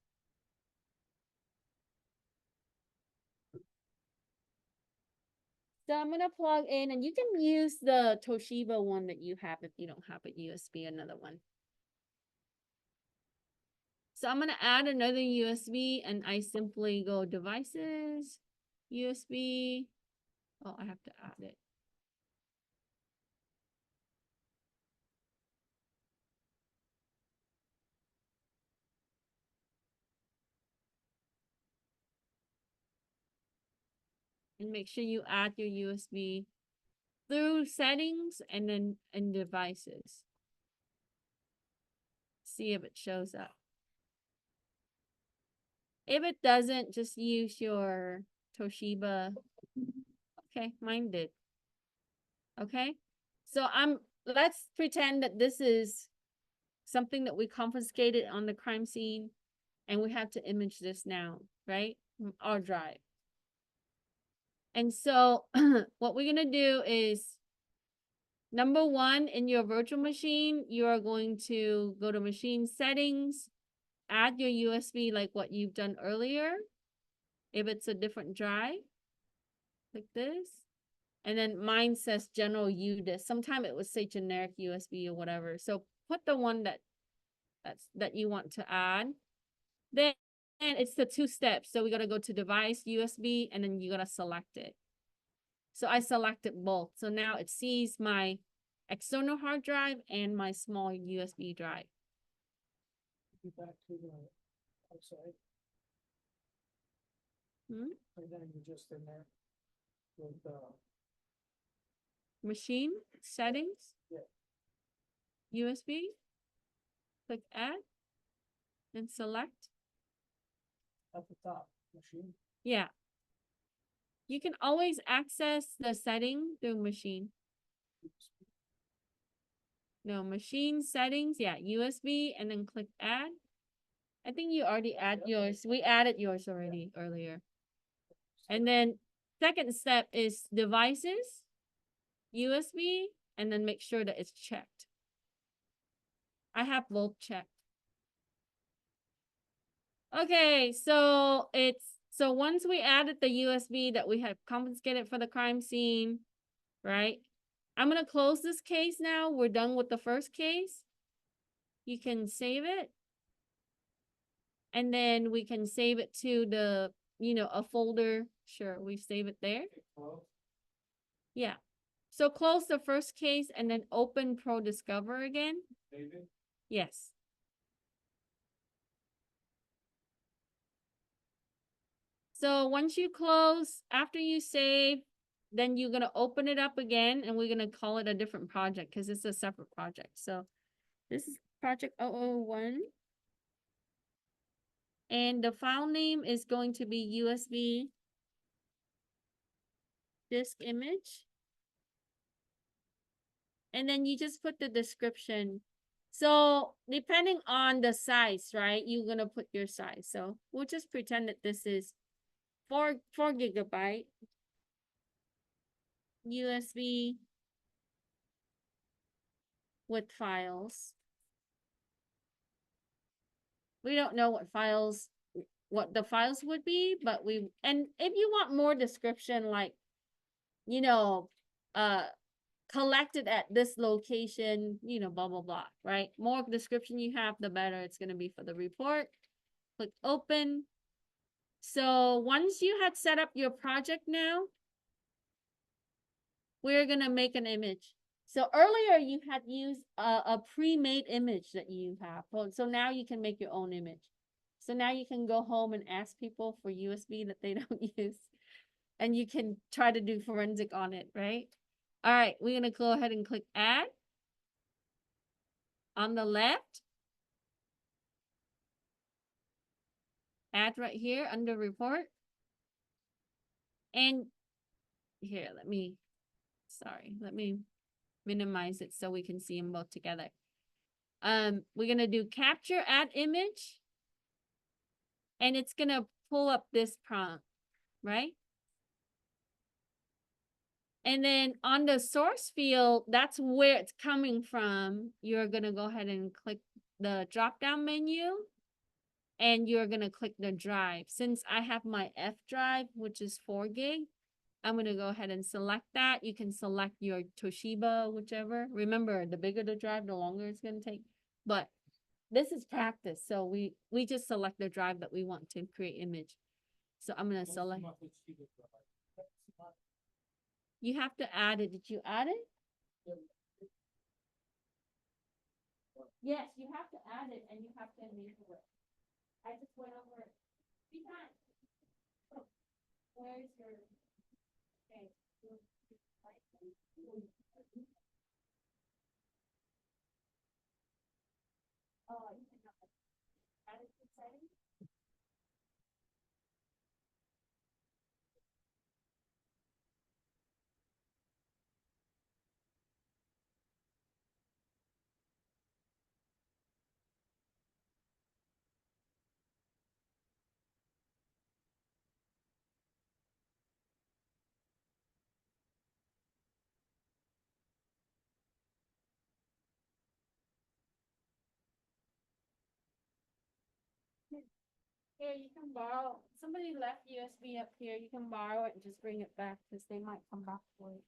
so I'm gonna plug in, and you can use the Toshiba one that you have if you don't have a USB, another one. So I'm gonna add another USB, and I simply go devices, USB. Oh, I have to add it. And make sure you add your USB through settings and then in devices. See if it shows up. If it doesn't, just use your Toshiba. Okay, mine did. Okay, so let's pretend that this is something that we confiscated on the crime scene. and we have to image this now, right? From our drive. And so what we're gonna do is, number one, in your virtual machine, you are going to go to machine settings, add your USB like what you've done earlier. If it's a different drive, like this. And then mine says general UDIS. Sometimes it would say generic USB or whatever. So put the one that you want to add. Then it's the 2 steps. So we gotta go to device USB and then you gotta select it. So I selected both. So now it sees my external hard drive and my small USB drive. Get back to the outside, Hmm? and then you're just in there with, Machine settings. Yeah. USB. Click add and select. at the top, machine. Yeah. You can always access the setting through machine. No, machine settings. Yeah, USB and then click add. I think you already add Yep. yours. We added yours already earlier. And then second step is devices, USB, and then make sure that it's checked. I have both checked. Okay, so once we added the USB that we had confiscated for the crime scene, right? I'm gonna close this case now. We're done with the first case. You can save it. And then we can save it to the, a folder. Sure, we save it there. Close. Yeah. So close the first case and then open ProDiscover again. Save it. Yes. So once you close, after you save, then you're gonna open it up again and we're gonna call it a different project because it's a separate project. So this is project 001. And the file name is going to be USB disk image. And then you just put the description. So depending on the size, right, you're gonna put your size. So we'll just pretend that this is 4 gigabyte USB with files. We don't know what the files would be, but and if you want more description, like, uh, collected at this location, blah, blah, blah, right? More description you have, the better it's going to be for the report. Click open. So once you had set up your project now, we're going to make an image. So earlier you had used a pre-made image that you have. So now you can make your own image. So now you can go home and ask people for USB that they don't use. And you can try to do forensic on it, right? All right, we're going to go ahead and click add. On the left, add right here under report. And here, let me minimize it so we can see them both together. We're gonna do capture add image. And it's gonna pull up this prompt, right? And then on the source field, that's where it's coming from. You're gonna go ahead and click the drop-down menu. And you're gonna click the drive. Since I have my F drive, which is 4 gig, I'm gonna go ahead and select that. You can select your Toshiba, whichever. Remember, the bigger the drive, the longer it's gonna take. But this is practice, so we just select the drive that we want to create image. So I'm gonna select. You have to add it. Did you add it? Yes, you have to add it and you have to enable it. I just went over it 3 times. Oh, where's your, okay. Oh, you can add it to settings. Here, you can borrow, somebody left USB up here, you can borrow it and just bring it back, cause they might come back for it.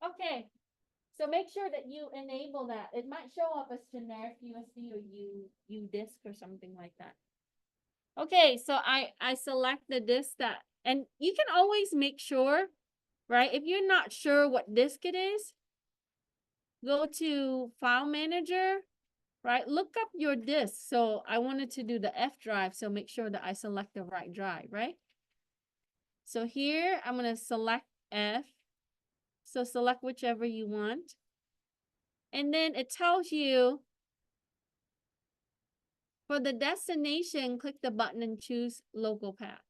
Okay, so make sure that you enable that. It might show up as generic USB or U disk or something like that. Okay, so I select the disk that, and you can always make sure, right? If you're not sure what disk it is, go to File Manager, right? Look up your disk. So I wanted to do the F drive, so make sure that I select the right drive, right? So here I'm gonna select F. So select whichever you want. And then it tells you for the destination, click the button and choose local path.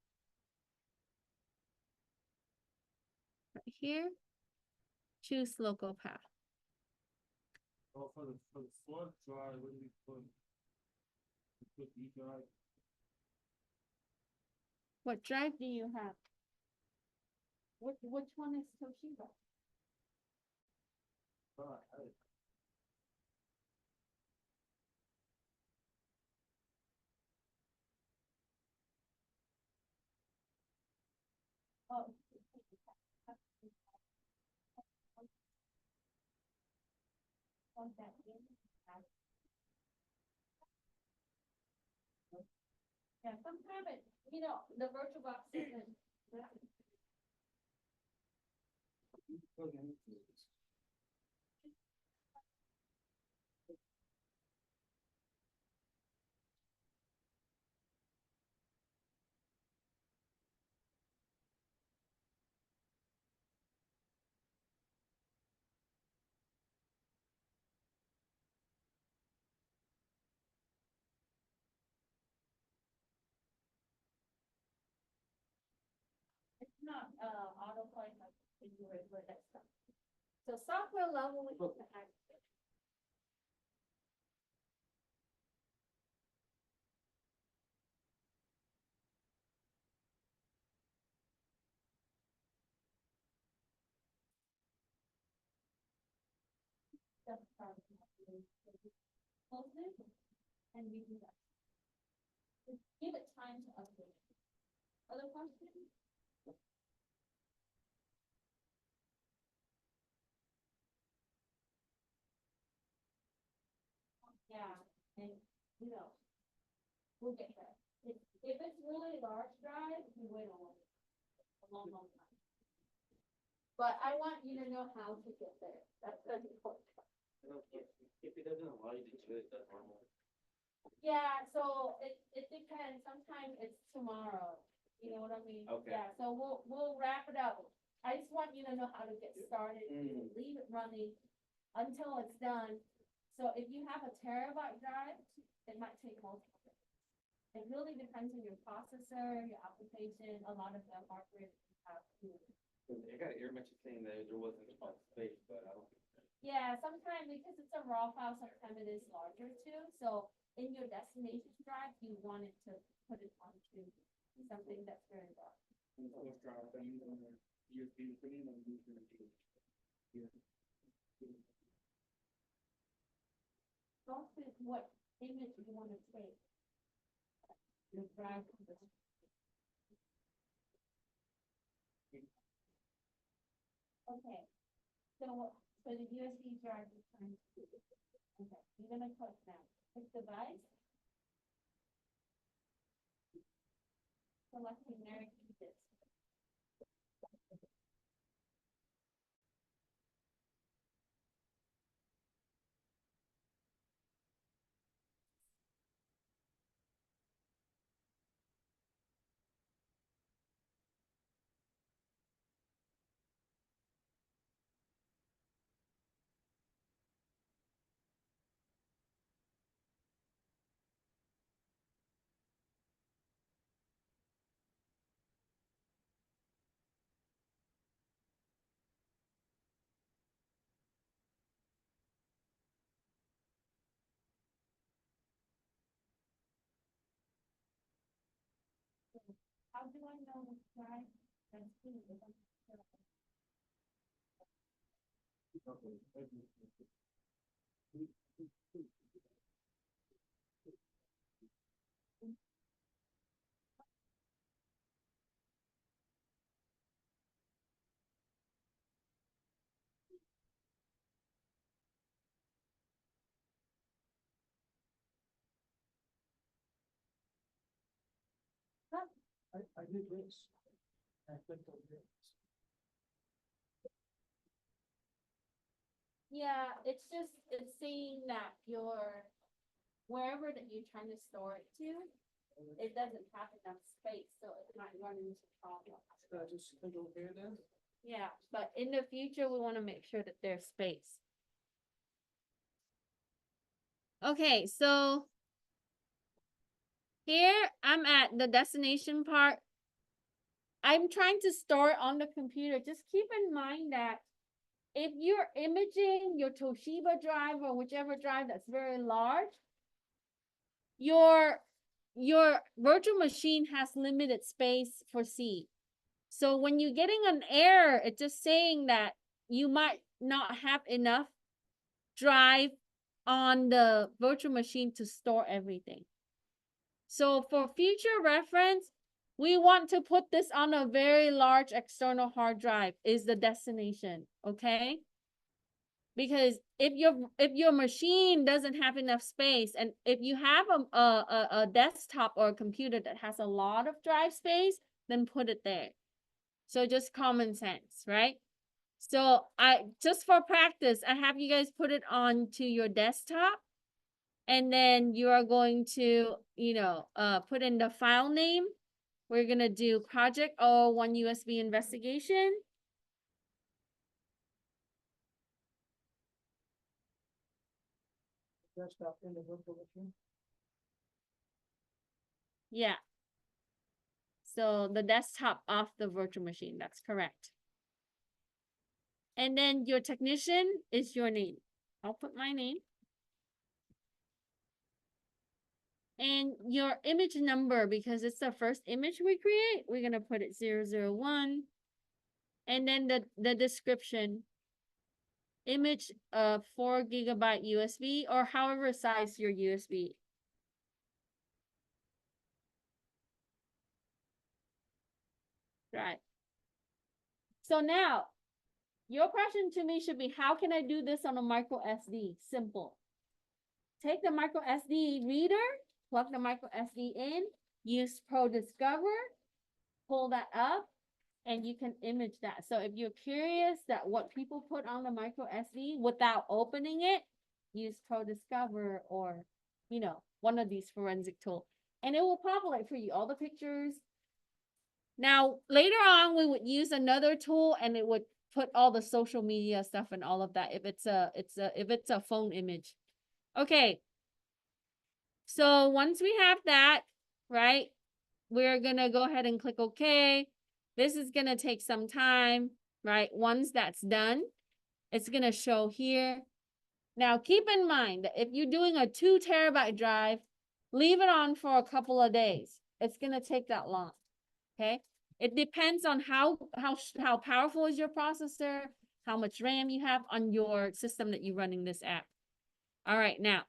Right here, choose local path. Oh, for the flood drive, what do we put? We put E drive. What drive do you have? Which one is Toshiba? Right. Oh. Yeah, sometimes it, the virtual box isn't. Plug into this. It's not autoplay like in your regular desktop. So software level we can activate. That's part of it. Close it and redo that. Just give it time to update. Other questions? Yeah, and we'll get there. If it's really large drive, you wait a long time. But I want you to know how to get there. That's the important part. If it doesn't allow you to do it, that's normal. Yeah, so it depends. Sometimes it's tomorrow. You know what I mean? Okay. Yeah, so we'll wrap it up. I just want you to know how to get started, leave it running until it's done. So if you have a terabyte drive, it might take multiple days. It really depends on your processor, your application, a lot of the hardware that you have too. I got an ear message saying that there wasn't enough space, but I don't. Yeah, sometimes because it's a raw file, sometimes it is larger too. So in your destination drive, you want it to put it onto something that's very large. Those drives I use on the USB screen and use them to. Also, what image you want to take. Your drive. Okay, so the USB drive is trying to. Okay, you're gonna click now. Click device. Select generic disk. How do I know which drive that's in? I did this. I clicked on this. Yeah, it's just, it's saying that wherever that you're trying to store it to, it doesn't have enough space, so it might run into problems. Should I just click OK then? Yeah, but in the future, we wanna make sure that there's space. Okay, so here I'm at the destination part. I'm trying to store it on the computer. Just keep in mind that if you're imaging your Toshiba drive or whichever drive that's very large, your virtual machine has limited space for C. So when you're getting an error, it's just saying that you might not have enough drive on the virtual machine to store everything. So for future reference, we want to put this on a very large external hard drive is the destination, okay? Because if your machine doesn't have enough space, and if you have a desktop or a computer that has a lot of drive space, then put it there. So just common sense, right? So just for practice, I have you guys put it onto your desktop, and then you are going to, put in the file name. We're gonna do project 01 USB investigation. Desktop in the virtual machine. Yeah. So the desktop of the virtual machine, that's correct. And then your technician is your name. I'll put my name. And your image number, because it's the first image we create, we're gonna put it 001. And then the description, image of 4 GB USB or however size your USB. Right. So now, your question to me should be, how can I do this on a micro SD? Simple. Take the micro SD reader, plug the micro SD in, use ProDiscover, pull that up, and you can image that. So if you're curious that what people put on the micro SD without opening it, use ProDiscover or, one of these forensic tools. And it will populate for you all the pictures. Now, later on, we would use another tool and it would put all the social media stuff and all of that if it's a phone image. Okay. So once we have that, right, we're gonna go ahead and click OK. This is gonna take some time, right? Once that's done, it's gonna show here. Now, keep in mind that if you're doing a 2 terabyte drive, leave it on for a couple of days. It's gonna take that long, okay? It depends on how powerful is your processor, how much RAM you have on your system that you're running this app. All right, now.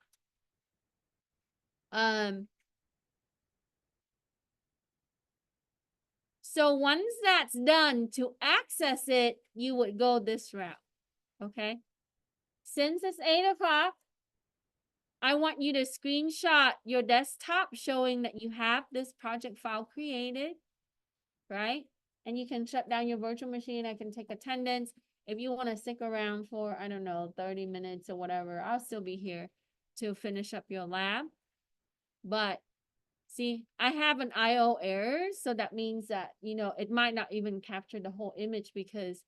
So once that's done, to access it, you would go this route, okay? Since it's 8 o'clock, I want you to screenshot your desktop showing that you have this project file created, right? And you can shut down your virtual machine. I can take attendance. If you want to stick around for, I don't know, 30 minutes or whatever, I'll still be here to finish up your lab. But see, I have an IO error, so that means that, it might not even capture the whole image because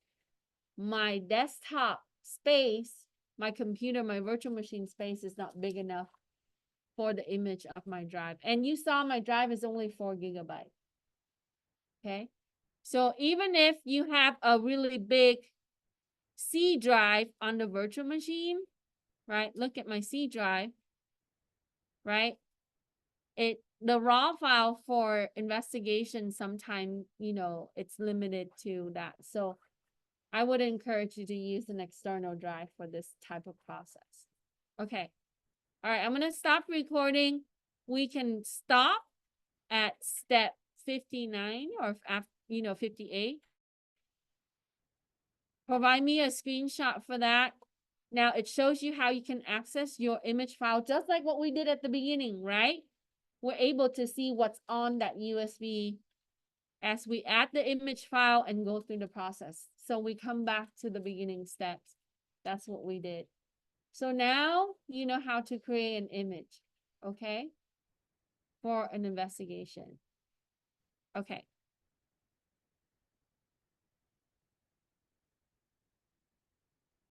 my desktop space, my computer, my virtual machine space is not big enough for the image of my drive. And you saw my drive is only 4 GB. Okay. So even if you have a really big C drive on the virtual machine, right? Look at my C drive, right? The raw file for investigation sometimes, it's limited to that. So I would encourage you to use an external drive for this type of process. Okay. All right, I'm gonna stop recording. We can stop at step 59 or 58. Provide me a screenshot for that. Now it shows you how you can access your image file, just like what we did at the beginning, right? We're able to see what's on that USB as we add the image file and go through the process. So we come back to the beginning steps. That's what we did. So now you know how to create an image, okay? For an investigation. Okay.